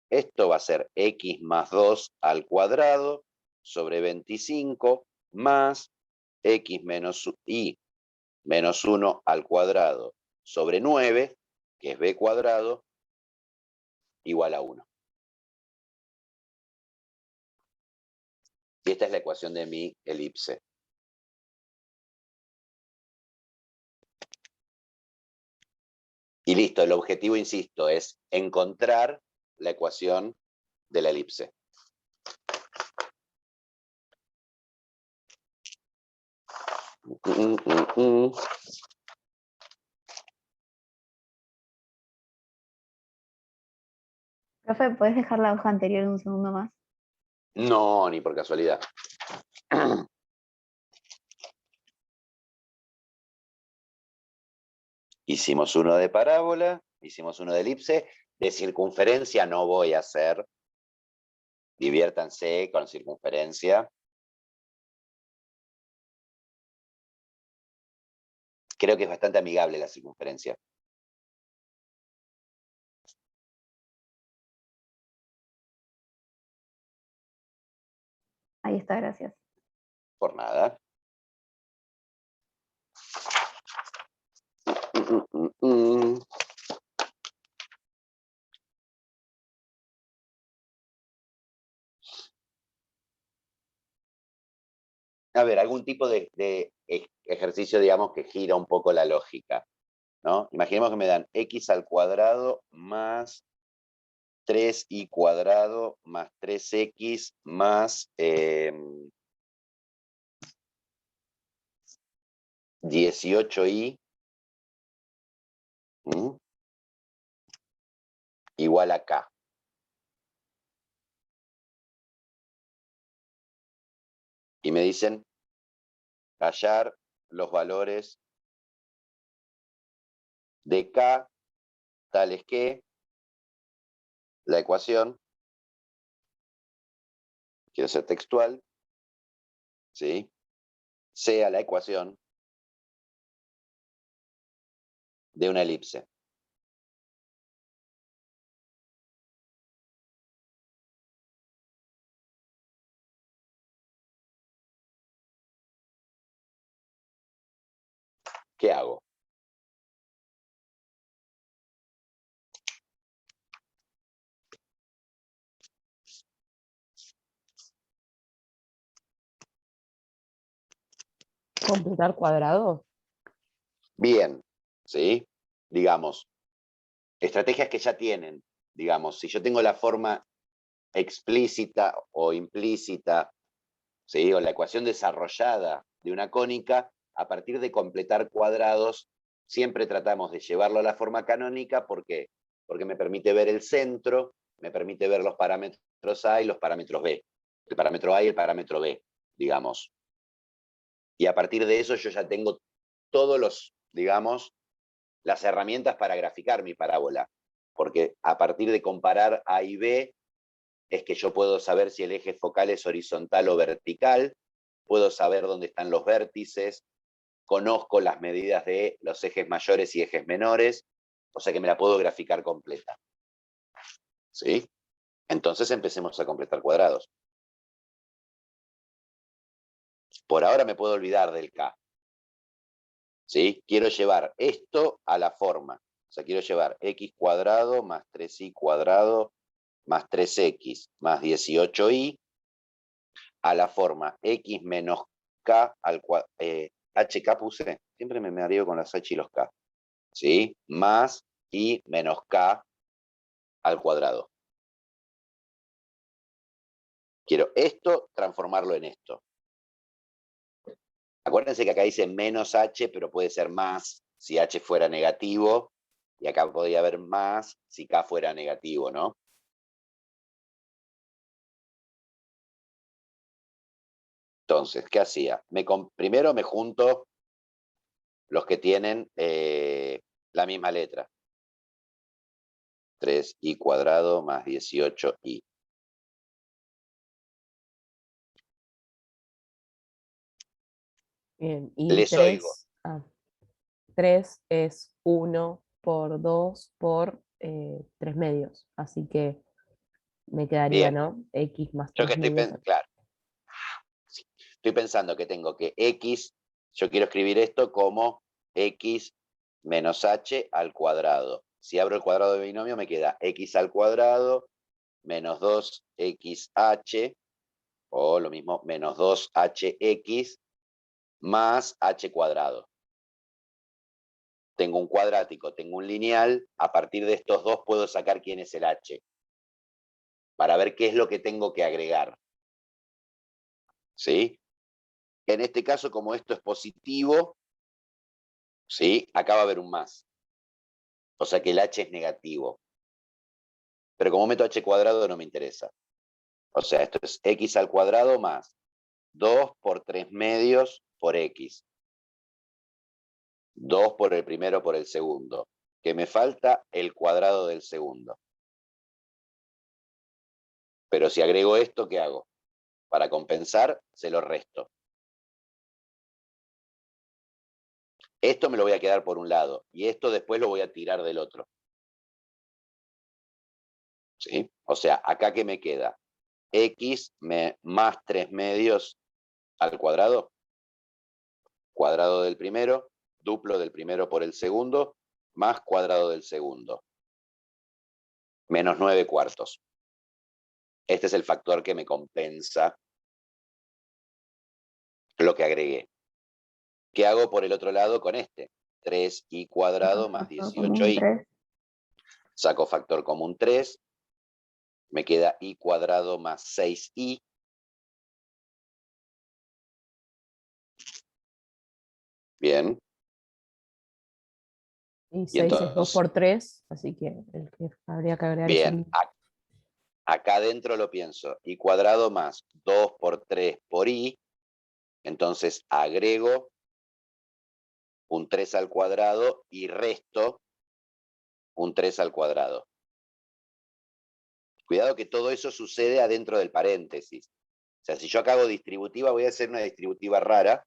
Esto va a ser x más 2 al cuadrado sobre 25 más x menos y menos 1 al cuadrado sobre 9, que es b cuadrado, igual a 1. Y esta es la ecuación de mi elipse. Y listo, el objetivo, insisto, es encontrar la ecuación de la elipse. Profe, ¿puedes dejar la hoja anterior un segundo más? No, ni por casualidad. Hicimos uno de parábola, hicimos uno de elipse. De circunferencia no voy a hacer. Diviértanse con circunferencia. Creo que es bastante amigable la circunferencia. Ahí está, gracias. Por nada. A ver, algún tipo de ejercicio, digamos, que gira un poco la lógica, ¿no? Imaginemos que me dan x al cuadrado más 3y cuadrado más 3x más 18y igual a k. Y me dicen hallar los valores de K, tales que la ecuación, quiero ser textual, ¿sí?, sea la ecuación de una elipse. ¿Qué hago? Completar cuadrado. Bien, ¿sí? Digamos, estrategias que ya tienen. Digamos, si yo tengo la forma explícita o implícita, ¿sí?, o la ecuación desarrollada de una cónica, a partir de completar cuadrados, siempre tratamos de llevarlo a la forma canónica. ¿Por qué? Porque me permite ver el centro, me permite ver los parámetros A y los parámetros B. El parámetro A y el parámetro B, digamos. Y a partir de eso yo ya tengo todos los, digamos, las herramientas para graficar mi parábola. Porque a partir de comparar A y B, es que yo puedo saber si el eje focal es horizontal o vertical, puedo saber dónde están los vértices, conozco las medidas de los ejes mayores y ejes menores, o sea que me la puedo graficar completa. ¿Sí? Entonces empecemos a completar cuadrados. Por ahora me puedo olvidar del K. ¿Sí? Quiero llevar esto a la forma. O sea, quiero llevar x cuadrado más 3y cuadrado más 3x más 18y a la forma x menos k al cuadrado. HK puse, siempre me mareo con las h y los k. ¿Sí? Más y menos k al cuadrado. Quiero esto transformarlo en esto. Acuérdense que acá dice menos h, pero puede ser más si h fuera negativo, y acá podría haber más si k fuera negativo, ¿no? Entonces, ¿qué hacía? Primero me junto los que tienen la misma letra. 3y cuadrado más 18y. Bien, y Les oigo. 3 es 1 por 2 por 3 medios. Así que me quedaría, Bien. ¿no? X más Yo que 3 medios. claro. Sí. Estoy pensando que tengo que x, yo quiero escribir esto como x menos h al cuadrado. Si abro el cuadrado de binomio me queda x al cuadrado menos 2xh, o lo mismo, menos 2hx más h cuadrado. Tengo un cuadrático, tengo un lineal, a partir de estos dos puedo sacar quién es el h, para ver qué es lo que tengo que agregar. ¿Sí? En este caso, como esto es positivo, ¿sí?, acá va a haber un más. O sea que el h es negativo. Pero como meto h cuadrado no me interesa. O sea, esto es x al cuadrado más 2 por 3 medios por x. 2 por el primero por el segundo. Que me falta el cuadrado del segundo. Pero si agrego esto, ¿qué hago? Para compensar, se lo resto. Esto me lo voy a quedar por un lado. Y esto después lo voy a tirar del otro. ¿Sí? O sea, acá ¿qué me queda? X más 3 medios al cuadrado. Cuadrado del primero, duplo del primero por el segundo, más cuadrado del segundo. Menos 9 cuartos. Este es el factor que me compensa lo que agregué. ¿Qué hago por el otro lado con este? 3y cuadrado más 18y. Saco factor común 3. Me queda y cuadrado más 6y. Bien. Y Y 6 es 2 entonces, por 3, así que el que habría que agregar es bien, el... acá adentro lo pienso. Y cuadrado más 2 por 3 por y. Entonces agrego un 3 al cuadrado y resto un 3 al cuadrado. Cuidado que todo eso sucede adentro del paréntesis. O sea, si yo acá hago distributiva, voy a hacer una distributiva rara.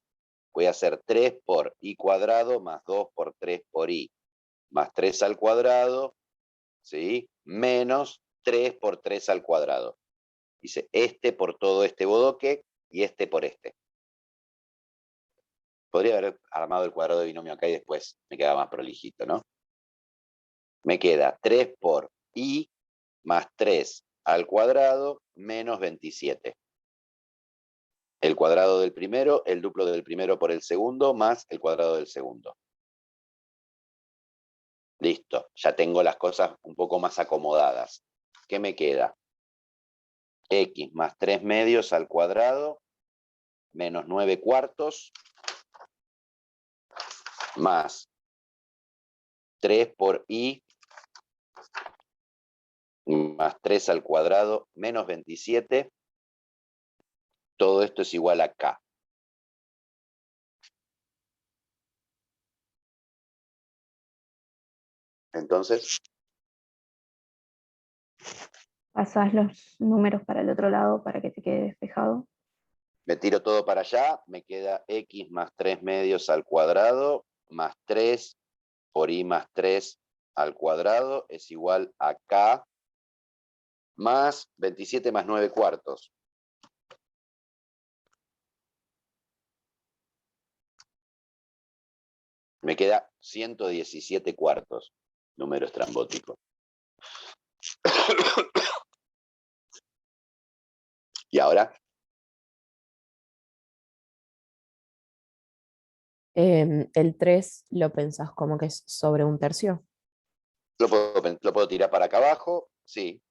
Voy a hacer 3 por i cuadrado más 2 por 3 por i, más 3 al cuadrado, ¿sí? Menos 3 por 3 al cuadrado. Dice este por todo este bodoque y este por este. Podría haber armado el cuadrado de binomio acá y después me queda más prolijito, ¿no? Me queda 3 por i más 3 al cuadrado menos 27. El cuadrado del primero, el duplo del primero por el segundo, más el cuadrado del segundo. Listo, ya tengo las cosas un poco más acomodadas. ¿Qué me queda? X más 3 medios al cuadrado, menos 9 cuartos, más 3 por i, más 3 al cuadrado, menos 27. Todo esto es igual a k. Entonces, Pasás los números para el otro lado para que te quede despejado. me tiro todo para allá, me queda x más 3 medios al cuadrado, más 3 por i más 3 al cuadrado, es igual a k, más 27 más 9 cuartos. Me queda 117 cuartos, número estrambótico. ¿Y ahora? El 3 lo pensás como que es sobre un tercio. ¿Lo puedo tirar para acá abajo? Sí.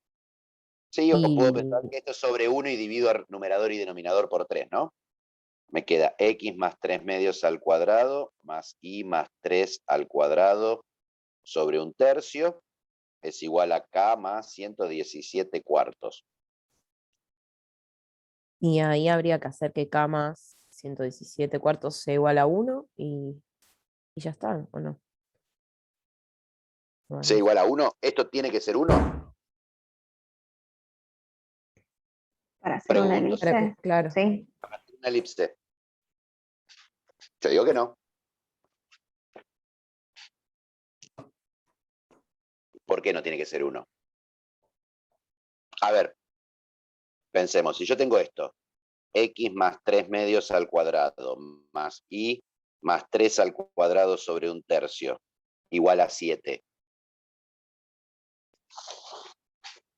Sí, o puedo pensar Y que esto es sobre 1 y divido numerador y denominador por 3, ¿no? Me queda x más 3 medios al cuadrado, más y más 3 al cuadrado sobre un tercio, es igual a k más 117 cuartos. y ahí habría que hacer que k más 117 cuartos sea igual a 1 y ya está, ¿o no? No, ¿C no sé. igual a 1? ¿Esto tiene que ser 1? Para hacer una Pregunto. Para que, elipse, claro. sí. Una elipse. Yo digo que no. ¿Por qué no tiene que ser 1? A ver, pensemos, si yo tengo esto, x más 3 medios al cuadrado, más y más 3 al cuadrado sobre un tercio, igual a 7.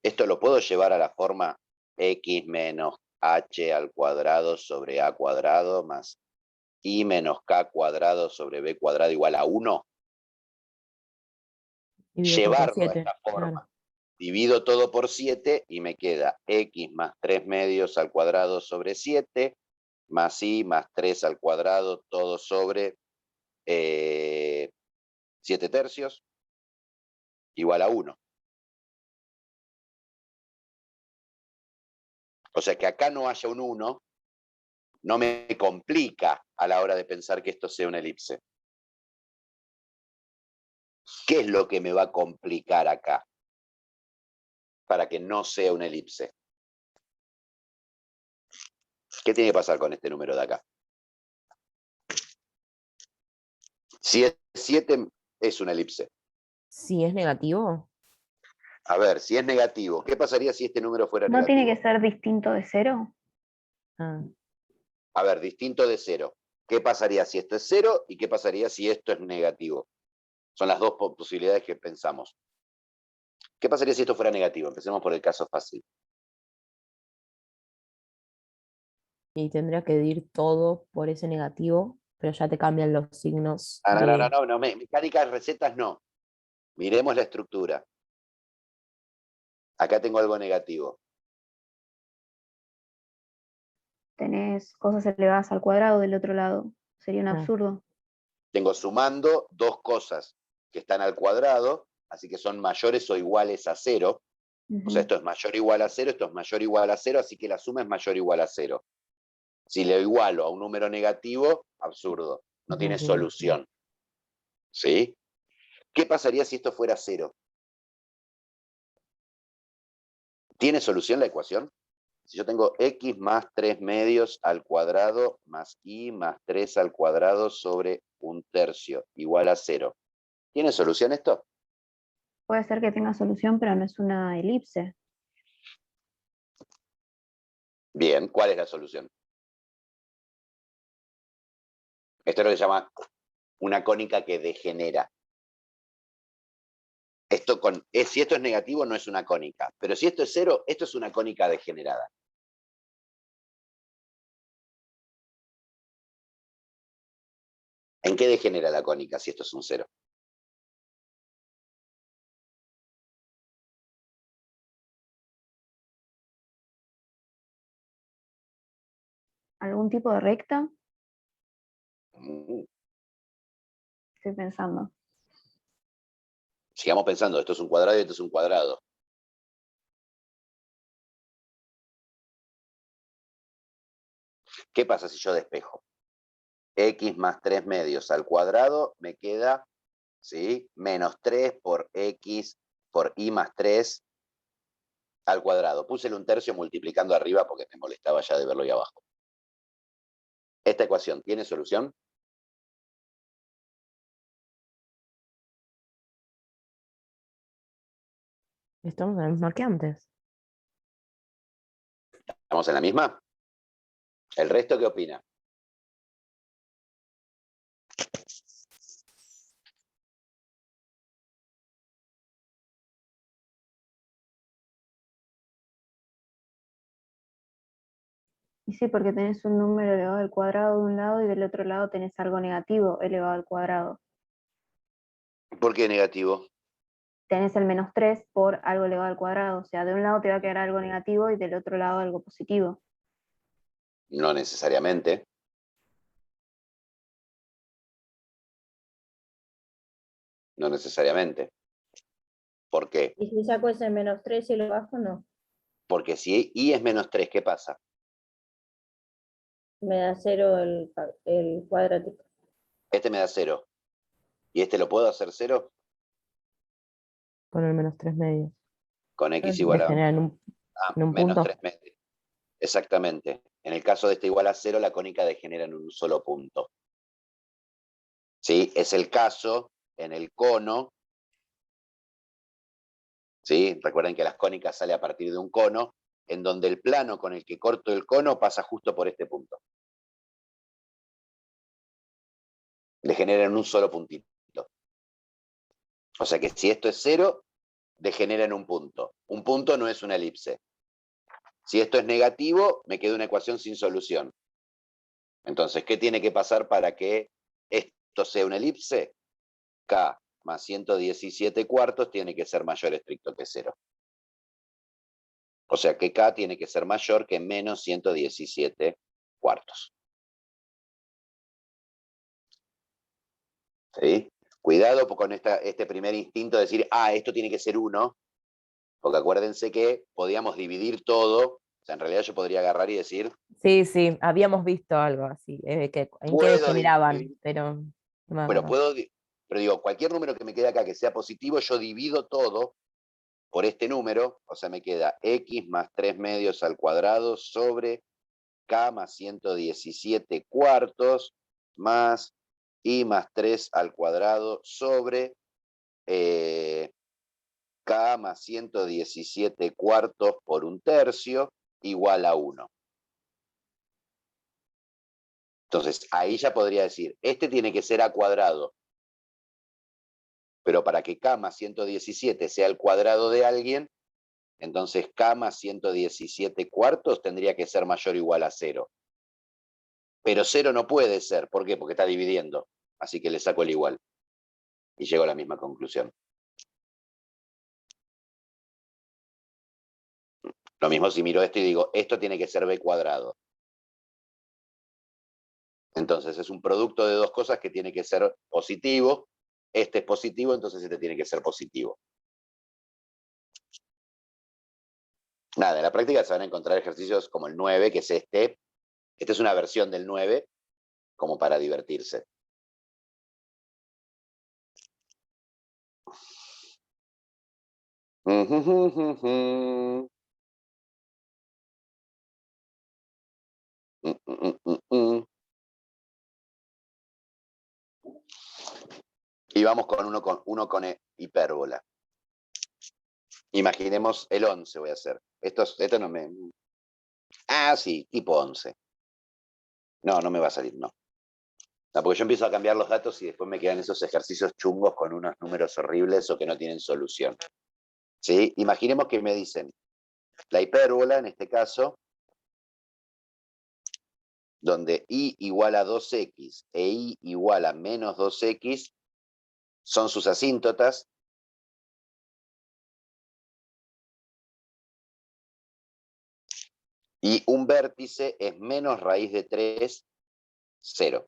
Esto lo puedo llevar a la forma x menos h al cuadrado sobre a cuadrado más y menos k cuadrado sobre b cuadrado igual a 1. Divido todo por Llevarlo a 7, esta forma. claro. Divido todo por 7 y me queda x más 3 medios al cuadrado sobre 7, más y más 3 al cuadrado, todo sobre 7 tercios, igual a 1. O sea que acá no haya un 1, no me complica a la hora de pensar que esto sea una elipse. ¿Qué es lo que me va a complicar acá para que no sea una elipse? ¿Qué tiene que pasar con este número de acá? Si es 7, es una elipse. Si es negativo, A ver, si es negativo, ¿qué pasaría si este número fuera ¿No tiene negativo? que ser distinto de 0? ah, A ver, distinto de 0. ¿Qué pasaría si esto es 0 y qué pasaría si esto es negativo? Son las dos posibilidades que pensamos. ¿Qué pasaría si esto fuera negativo? Empecemos por el caso fácil. y tendría que dividir todo por ese negativo, pero ya te cambian los signos Ah, no, no, no, de... no, no, mecánicas, recetas no. Miremos la estructura. Acá tengo algo negativo. Tenés cosas elevadas al cuadrado del otro lado. Sería un Ah, absurdo. Tengo sumando dos cosas que están al cuadrado, así que son mayores o iguales a 0. O sea, Ujú. esto es mayor o igual a 0, esto es mayor o igual a 0, así que la suma es mayor o igual a 0. Si lo igualo a un número negativo, absurdo, no tiene solución. ¿Sí? ¿Qué pasaría si esto fuera 0? ¿Tiene solución la ecuación? Si yo tengo x más 3 medios al cuadrado más y más 3 al cuadrado sobre 1/3 igual a 0. ¿Tiene solución esto? Puede ser que tenga solución, pero no es una elipse. Bien, ¿cuál es la solución? Esto es lo que se llama una cónica que degenera. Si esto es negativo, no es una cónica. Pero si esto es 0, esto es una cónica degenerada. ¿En qué degenera la cónica si esto es un 0? ¿Algún tipo de recta? Mm. Estoy pensando. Sigamos pensando, esto es un cuadrado y esto es un cuadrado. ¿Qué pasa si yo despejo? X más 3 medios al cuadrado me queda, ¿sí?, menos 3 por X por Y más 3 al cuadrado. Puse el 1/3 multiplicando arriba porque me molestaba ya de verlo ahí abajo. ¿Esta ecuación tiene solución? Estamos en la misma que antes. ¿Estamos en la misma? ¿El resto qué opina? Y sí, porque tenés un número elevado al cuadrado de un lado y del otro lado tenés algo negativo elevado al cuadrado. ¿Por qué negativo? Tenés el menos 3 por algo elevado al cuadrado. O sea, de un lado te va a quedar algo negativo y del otro lado algo positivo. No necesariamente. No necesariamente. ¿Por qué? Y si saco ese menos 3 y lo bajo, no. Porque si Y es menos 3, ¿qué pasa? Me da 0 el cuadrático. Este me da 0. ¿Y este lo puedo hacer 0? Con el menos 3 medios. Con X Ujú. igual a Degenera en un menos punto. 3 medios. Exactamente. En el caso de este igual a 0, la cónica degenera en un solo punto. ¿Sí? Es el caso en el cono. ¿Sí? Recuerden que las cónicas salen a partir de un cono, en donde el plano con el que corto el cono pasa justo por este punto. Degenera en un solo puntito. O sea que si esto es 0, degenera en un punto. Un punto no es una elipse. Si esto es negativo, me queda una ecuación sin solución. Entonces, ¿qué tiene que pasar para que esto sea una elipse? K más 117 cuartos tiene que ser mayor estricto que 0. O sea que K tiene que ser mayor que menos 117 cuartos. ¿Sí? Cuidado con este primer instinto de decir, esto tiene que ser 1, porque acuérdense que podíamos dividir todo. O sea, en realidad yo podría agarrar y decir, Sí, sí, habíamos visto algo así, ¿en qué puedo degeneraban? dividir, Pero no me pero acuerdo. pero digo, cualquier número que me quede acá que sea positivo, yo divido todo por este número, o sea, me queda X más 3 medios al cuadrado sobre K más 117 cuartos más Y más 3 al cuadrado sobre K más 117 cuartos por 1/3 igual a 1. Entonces, ahí ya podría decir, este tiene que ser a cuadrado, pero para que K más 117 sea el cuadrado de alguien, entonces K más 117 cuartos tendría que ser mayor o igual a 0. Pero 0 no puede ser, ¿por qué? Porque está dividiendo, así que le saco el igual y llego a la misma conclusión. Lo mismo si miro esto y digo, esto tiene que ser B cuadrado. Entonces es un producto de dos cosas que tiene que ser positivo. Este es positivo, entonces este tiene que ser positivo. Nada, en la práctica se van a encontrar ejercicios como el 9, que es este, Esta es una versión del 9 como para divertirse. Y vamos con uno con hipérbola. Imaginemos el 11 voy a hacer. Esto no me... Ah, sí, tipo 11. No, no me va a salir, no. No, porque yo empiezo a cambiar los datos y después me quedan esos ejercicios chungos con unos números horribles o que no tienen solución. ¿Sí? Imaginemos que me dicen, la hipérbola, en este caso, donde y igual a 2x e y igual a menos 2x son sus asíntotas. Y un vértice es menos raíz de 3, 0.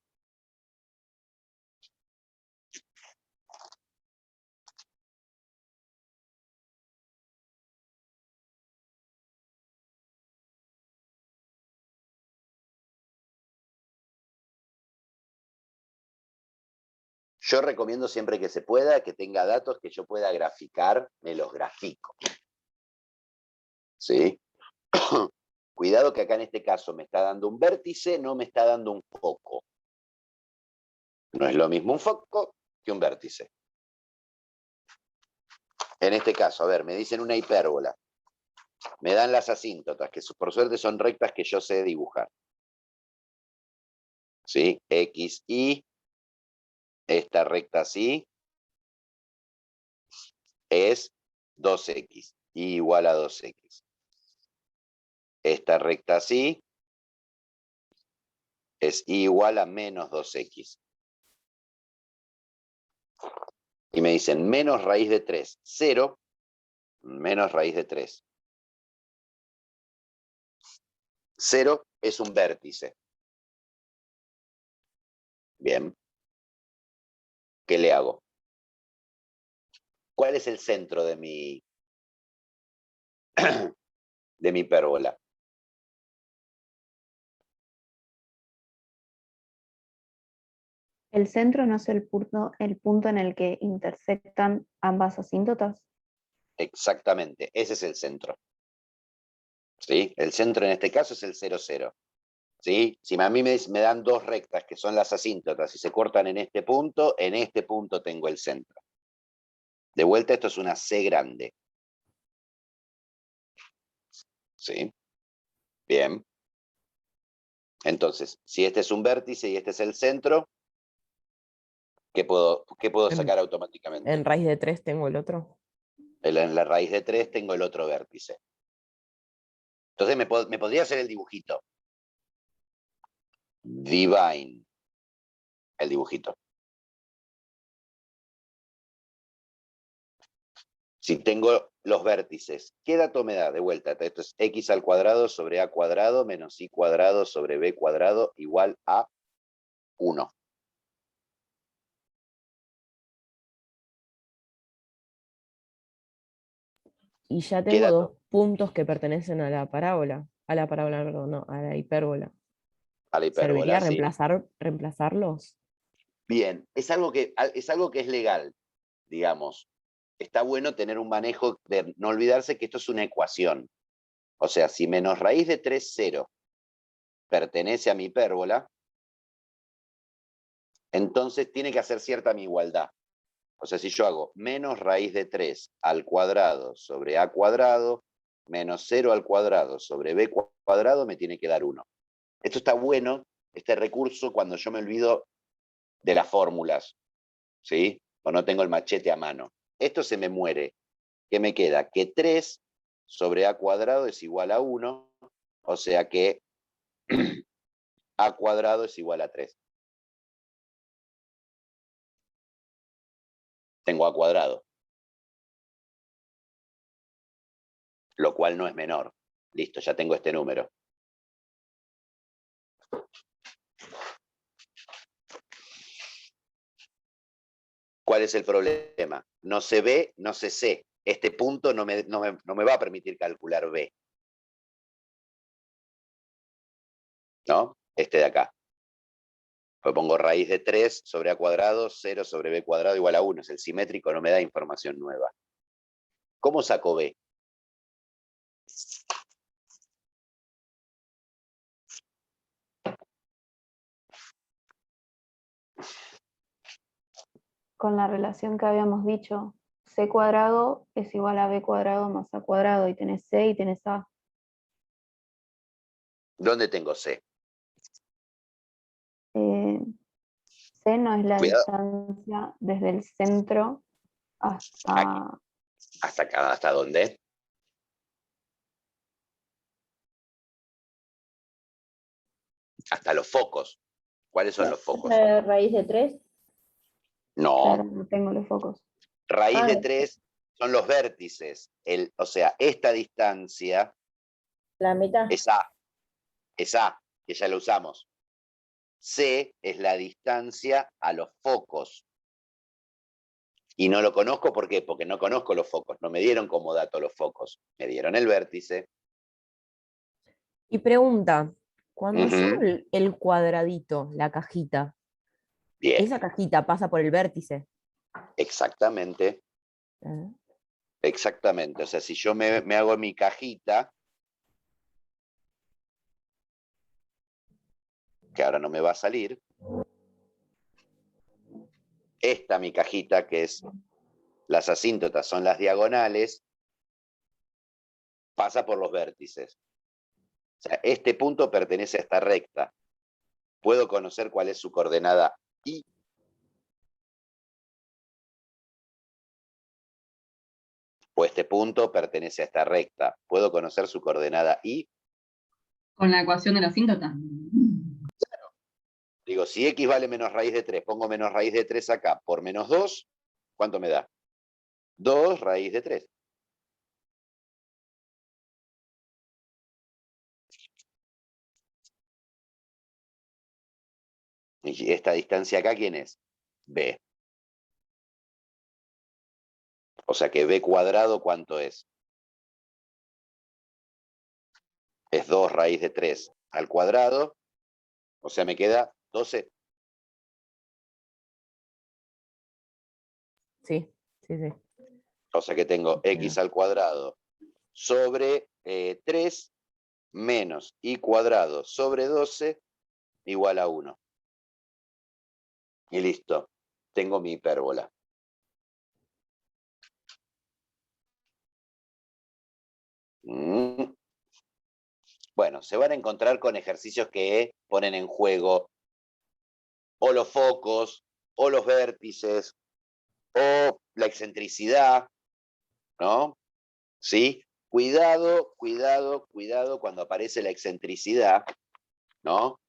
Yo recomiendo siempre que se pueda, que tenga datos que yo pueda graficar, me los grafico. ¿Sí? Cuidado que acá en este caso me está dando un vértice, no me está dando un foco. No es lo mismo un foco que un vértice. En este caso, a ver, me dicen una hipérbola. Me dan las asíntotas, que por suerte son rectas que yo sé dibujar. ¿Sí? X, Y. Esta recta así es 2x, y igual a 2x. Esta recta así es igual a menos 2x. Y me dicen menos raíz de 3, 0, menos raíz de 3. 0 es un vértice. Bien. ¿Qué le hago? ¿Cuál es el centro de mi hipérbola? ¿El centro no es el punto en el que intersectan ambas asíntotas? Exactamente, ese es el centro. ¿Sí? El centro en este caso es el 0, 0. ¿Sí? Si a mí me dan dos rectas que son las asíntotas y se cortan en este punto tengo el centro. De vuelta, esto es una C grande. ¿Sí? Bien. Entonces, si este es un vértice y este es el centro, ¿qué puedo sacar automáticamente? En raíz de 3 tengo el otro. En la raíz de 3 tengo el otro vértice. Entonces me podría hacer el dibujito. Divine. El dibujito. Si tengo los vértices, ¿qué dato me da? De vuelta, esto es x al cuadrado sobre a cuadrado menos y cuadrado sobre b cuadrado igual a 1. Y ya ¿Qué tengo dato? dos puntos que pertenecen a la parábola. A la parábola, perdón, no, a la hipérbola. A la ¿Serviría hipérbola, sí. reemplazarlos? Bien, es algo que es legal, digamos. Está bueno tener un manejo de no olvidarse que esto es una ecuación. O sea, si menos raíz de 3, 0 pertenece a mi hipérbola, entonces tiene que hacer cierta mi igualdad. O sea, si yo hago menos raíz de 3 al cuadrado sobre a cuadrado, menos 0 al cuadrado sobre b cuadrado, me tiene que dar 1. Esto está bueno, este recurso, cuando yo me olvido de las fórmulas, ¿sí? O no tengo el machete a mano. Esto se me muere. ¿Qué me queda? Que 3 sobre a cuadrado es igual a 1, o sea que a cuadrado es igual a 3. Tengo a cuadrado, lo cual no es menor. Listo, ya tengo este número. ¿Cuál es el problema? No se ve, no se sé. Este punto no me va a permitir calcular B. ¿no? Este de acá. Pues pongo raíz de 3 sobre a cuadrado, 0 sobre b cuadrado igual a 1. Es el simétrico, no me da información nueva. ¿Cómo saco b? Con la relación que habíamos dicho, c cuadrado es igual a b cuadrado más a cuadrado, y tenés c y tenés a. ¿Dónde tengo c? C no es la Cuidado. distancia desde el centro Aquí. hasta... ¿Hasta acá? ¿Hasta dónde? Hasta los focos. ¿Cuáles son los focos? La raíz de 3. Claro, No. no tengo los focos. Raíz de Ah, 3 son los vértices. O sea, esta distancia la mitad. es A. Es A, que ya lo usamos. C es la distancia a los focos. Y no lo conozco, ¿por qué? Porque no conozco los focos. No me dieron como dato los focos. Me dieron el vértice. Y pregunta, cuando yo Ujú. hago el cuadradito, la cajita, Bien, esa cajita pasa por el vértice. exactamente. Ah, Exactamente. O sea, si yo me hago mi cajita, que ahora no me va a salir, esta mi cajita, que es las asíntotas, son las diagonales, pasa por los vértices. O sea, este punto pertenece a esta recta. Puedo conocer cuál es su coordenada y o este punto pertenece a esta recta. Puedo conocer su coordenada y Con la ecuación de la asíntota. digo, si x vale menos raíz de 3, pongo menos raíz de 3 acá por menos 2, ¿cuánto me da? 2 raíz de 3. Y esta distancia acá, ¿quién es? B. O sea que b cuadrado, ¿cuánto es? Es 2 raíz de 3 al cuadrado, o sea, me queda 12. sí, sí, sí. O sea que tengo x al cuadrado sobre 3 menos y cuadrado sobre 12 igual a 1. Y listo, tengo mi hipérbola. Bueno, se van a encontrar con ejercicios que ponen en juego o los focos, o los vértices, o la excentricidad, ¿no? ¿Sí? Cuidado, cuidado, cuidado cuando aparece la excentricidad, ¿no?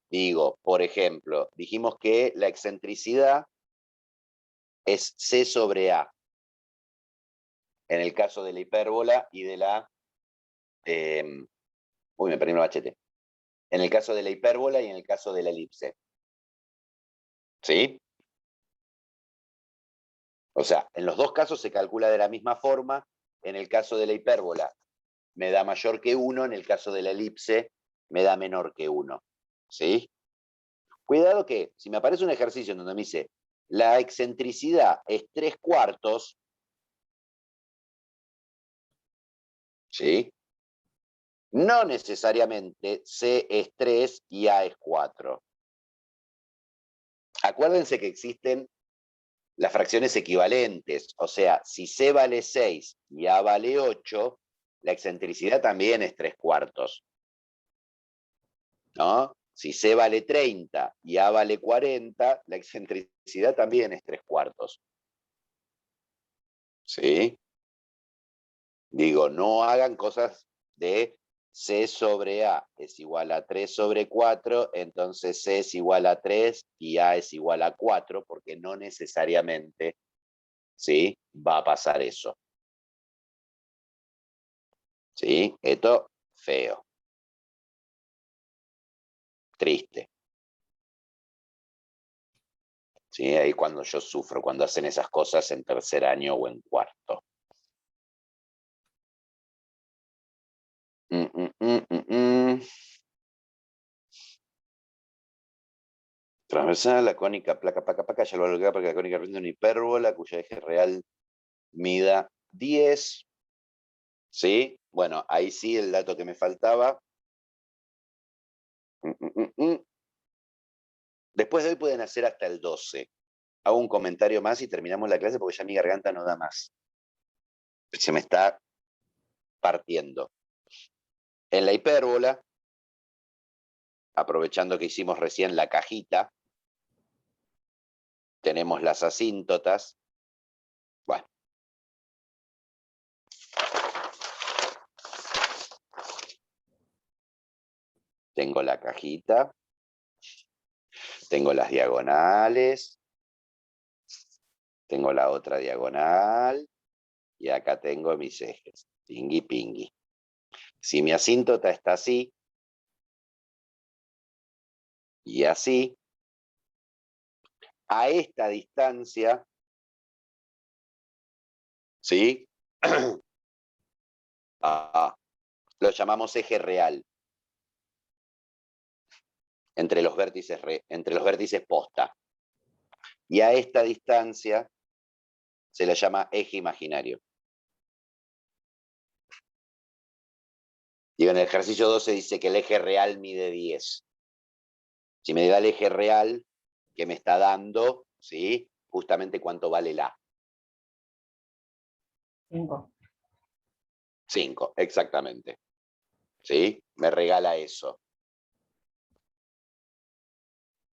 Digo, por ejemplo, dijimos que la excentricidad es C sobre A, en el caso de la hipérbola y de la... uy, me perdí un machete. En el caso de la hipérbola y en el caso de la elipse. ¿Sí? O sea, en los dos casos se calcula de la misma forma. En el caso de la hipérbola me da mayor que 1, en el caso de la elipse me da menor que 1. ¿Sí? Cuidado que si me aparece un ejercicio en donde me dice la excentricidad es 3/4, ¿sí? No necesariamente C es 3 y A es 4. Acuérdense que existen las fracciones equivalentes, o sea, si C vale 6 y A vale 8, la excentricidad también es 3/4, ¿no? Si C vale 30 y A vale 40, la excentricidad también es 3/4. ¿Sí? Digo, no hagan cosas de C sobre A es igual a 3 sobre 4, entonces C es igual a 3 y A es igual a 4, porque no necesariamente, ¿sí?, va a pasar eso. ¿Sí? Esto, feo. Triste. ¿Sí? Ahí cuando yo sufro, cuando hacen esas cosas en tercer año o en cuarto. Transversal, la cónica, placa, ya lo logré porque la cónica rinde una hipérbola cuyo eje real mida 10. ¿Sí? Bueno, ahí sí el dato que me faltaba. Después de hoy pueden hacer hasta el 12. Hago un comentario más y terminamos la clase porque ya mi garganta no da más. Se me está partiendo. En la hipérbola, aprovechando que hicimos recién la cajita, tenemos las asíntotas. Bueno. Tengo la cajita. Tengo las diagonales. Tengo la otra diagonal. Y acá tengo mis ejes. Pingui, pingui. Si mi asíntota está así, y así, a esta distancia, ¿sí? Lo llamamos eje real. Entre los vértices posta. Y a esta distancia se le llama eje imaginario. Digo, en el ejercicio 12 dice que el eje real mide 10. Si me da el eje real, que me está dando, ¿sí? Justamente cuánto vale la. 5. 5, exactamente. ¿Sí? Me regala eso.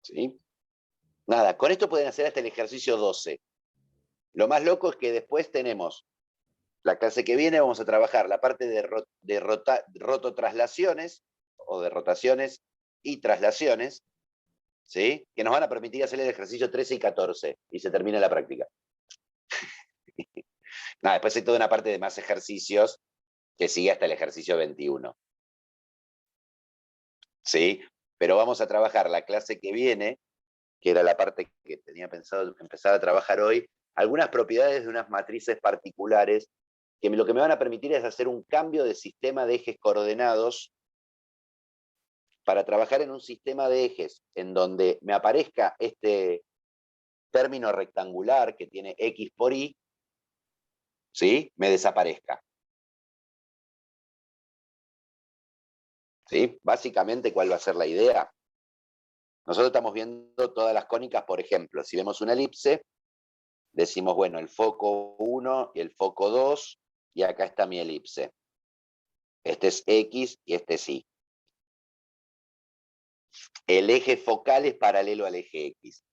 ¿Sí? Nada, con esto pueden hacer hasta el ejercicio 12. Lo más loco es que después tenemos, la clase que viene vamos a trabajar la parte de rototraslaciones, o de rotaciones y traslaciones, ¿sí? Que nos van a permitir hacer el ejercicio 13 y 14, y se termina la práctica. Nada, después hay toda una parte de más ejercicios que sigue hasta el ejercicio 21. ¿Sí? Pero vamos a trabajar la clase que viene, que era la parte que tenía pensado empezar a trabajar hoy, algunas propiedades de unas matrices particulares que lo que me van a permitir es hacer un cambio de sistema de ejes coordenados para trabajar en un sistema de ejes en donde me aparezca este término rectangular que tiene X por Y, ¿sí? Me desaparezca. ¿Sí? Básicamente, ¿cuál va a ser la idea? Nosotros estamos viendo todas las cónicas, por ejemplo, si vemos una elipse, decimos, bueno, el foco 1 y el foco 2, y acá está mi elipse. Este es X y este es Y. El eje focal es paralelo al eje X.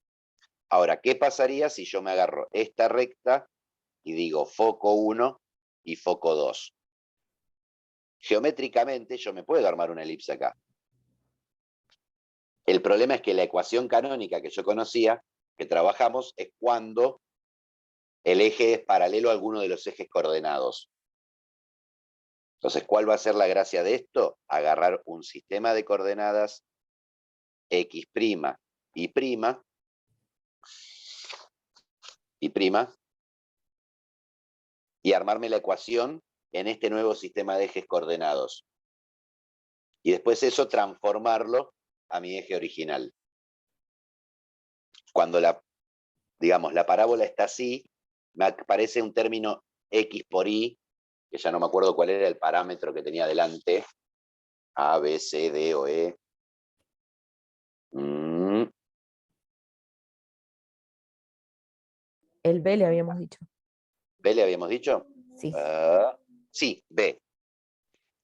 Ahora, ¿qué pasaría si yo me agarro esta recta y digo foco 1 y foco 2? Geométricamente yo me puedo armar una elipse acá. El problema es que la ecuación canónica que yo conocía, que trabajamos, es cuando el eje es paralelo a alguno de los ejes coordenados. Entonces, ¿cuál va a ser la gracia de esto? Agarrar un sistema de coordenadas X' y prima, y armarme la ecuación en este nuevo sistema de ejes coordenados. Y después eso transformarlo a mi eje original. Cuando digamos, la parábola está así, me aparece un término X por Y, que ya no me acuerdo cuál era el parámetro que tenía delante, A, B, C, D o E. El B le habíamos dicho. ¿B le habíamos dicho? Sí. Sí, B.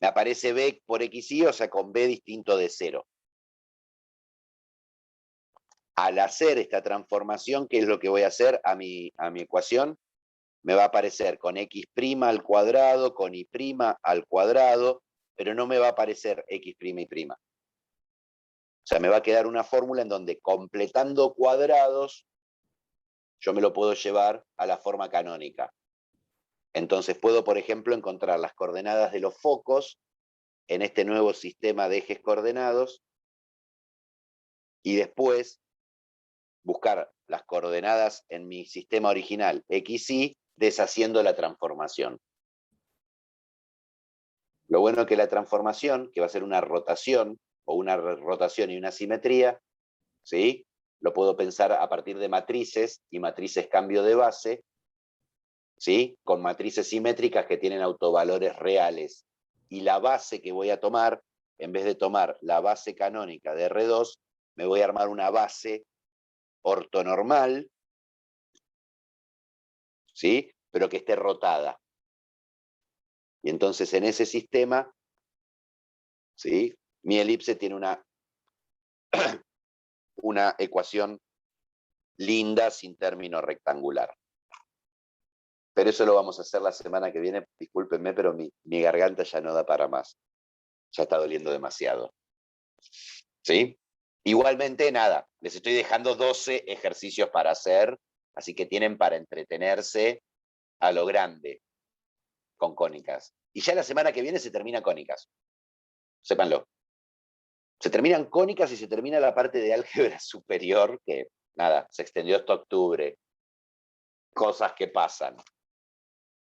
Me aparece B por XY, o sea, con B distinto de 0. Al hacer esta transformación, ¿qué es lo que voy a hacer a mi ecuación? Me va a aparecer con X' al cuadrado, con Y' al cuadrado, pero no me va a aparecer X' y'. O sea, me va a quedar una fórmula en donde completando cuadrados, yo me lo puedo llevar a la forma canónica. Entonces puedo, por ejemplo, encontrar las coordenadas de los focos en este nuevo sistema de ejes coordenados y después buscar las coordenadas en mi sistema original XY deshaciendo la transformación. Lo bueno es que la transformación, que va a ser una rotación, o una rotación y una simetría, ¿sí? lo puedo pensar a partir de matrices y matrices cambio de base, ¿sí? Con matrices simétricas que tienen autovalores reales. Y la base que voy a tomar, en vez de tomar la base canónica de R2, me voy a armar una base ortonormal, ¿sí? Pero que esté rotada. Y entonces en ese sistema, ¿sí? Mi elipse tiene una ecuación linda sin término rectangular. Pero eso lo vamos a hacer la semana que viene. Discúlpenme, pero mi garganta ya no da para más. Ya está doliendo demasiado. ¿Sí? Igualmente, nada, les estoy dejando 12 ejercicios para hacer, así que tienen para entretenerse a lo grande con cónicas. Y ya la semana que viene se termina cónicas. Sépanlo. Se terminan cónicas y se termina la parte de álgebra superior, que nada, se extendió hasta octubre. Cosas que pasan.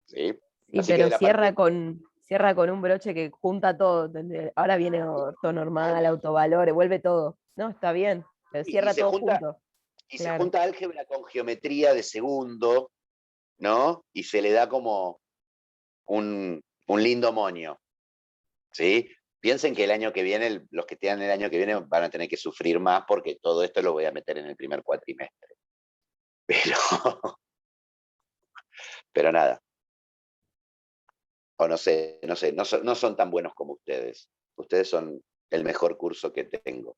¿Sí? Sí, Así que pero de la cierra parte... cierra con un broche que junta todo. ¿Entendés? Ahora viene ortonormal, autovalores, vuelve todo. No, está bien, pero Y cierra se todo junta, junto. y se Claro. junta álgebra con geometría de segundo, ¿no? Y se le da como un lindo moño, ¿sí? Piensen que el año que viene, los que tengan el año que viene van a tener que sufrir más porque todo esto lo voy a meter en el primer cuatrimestre. Pero nada. O no sé, no son tan buenos como ustedes. Ustedes son el mejor curso que tengo.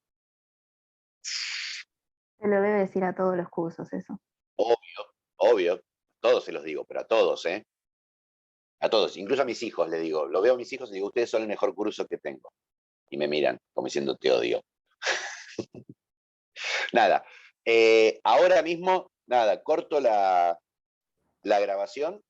Se lo debe decir a todos los cursos eso. Obvio, todos se los digo, pero a todos, ¿eh? A todos, incluso a mis hijos le digo, lo veo a mis hijos y digo, ustedes son el mejor curso que tengo. Y me miran como diciendo, te odio. Nada, ahora mismo, nada, corto la grabación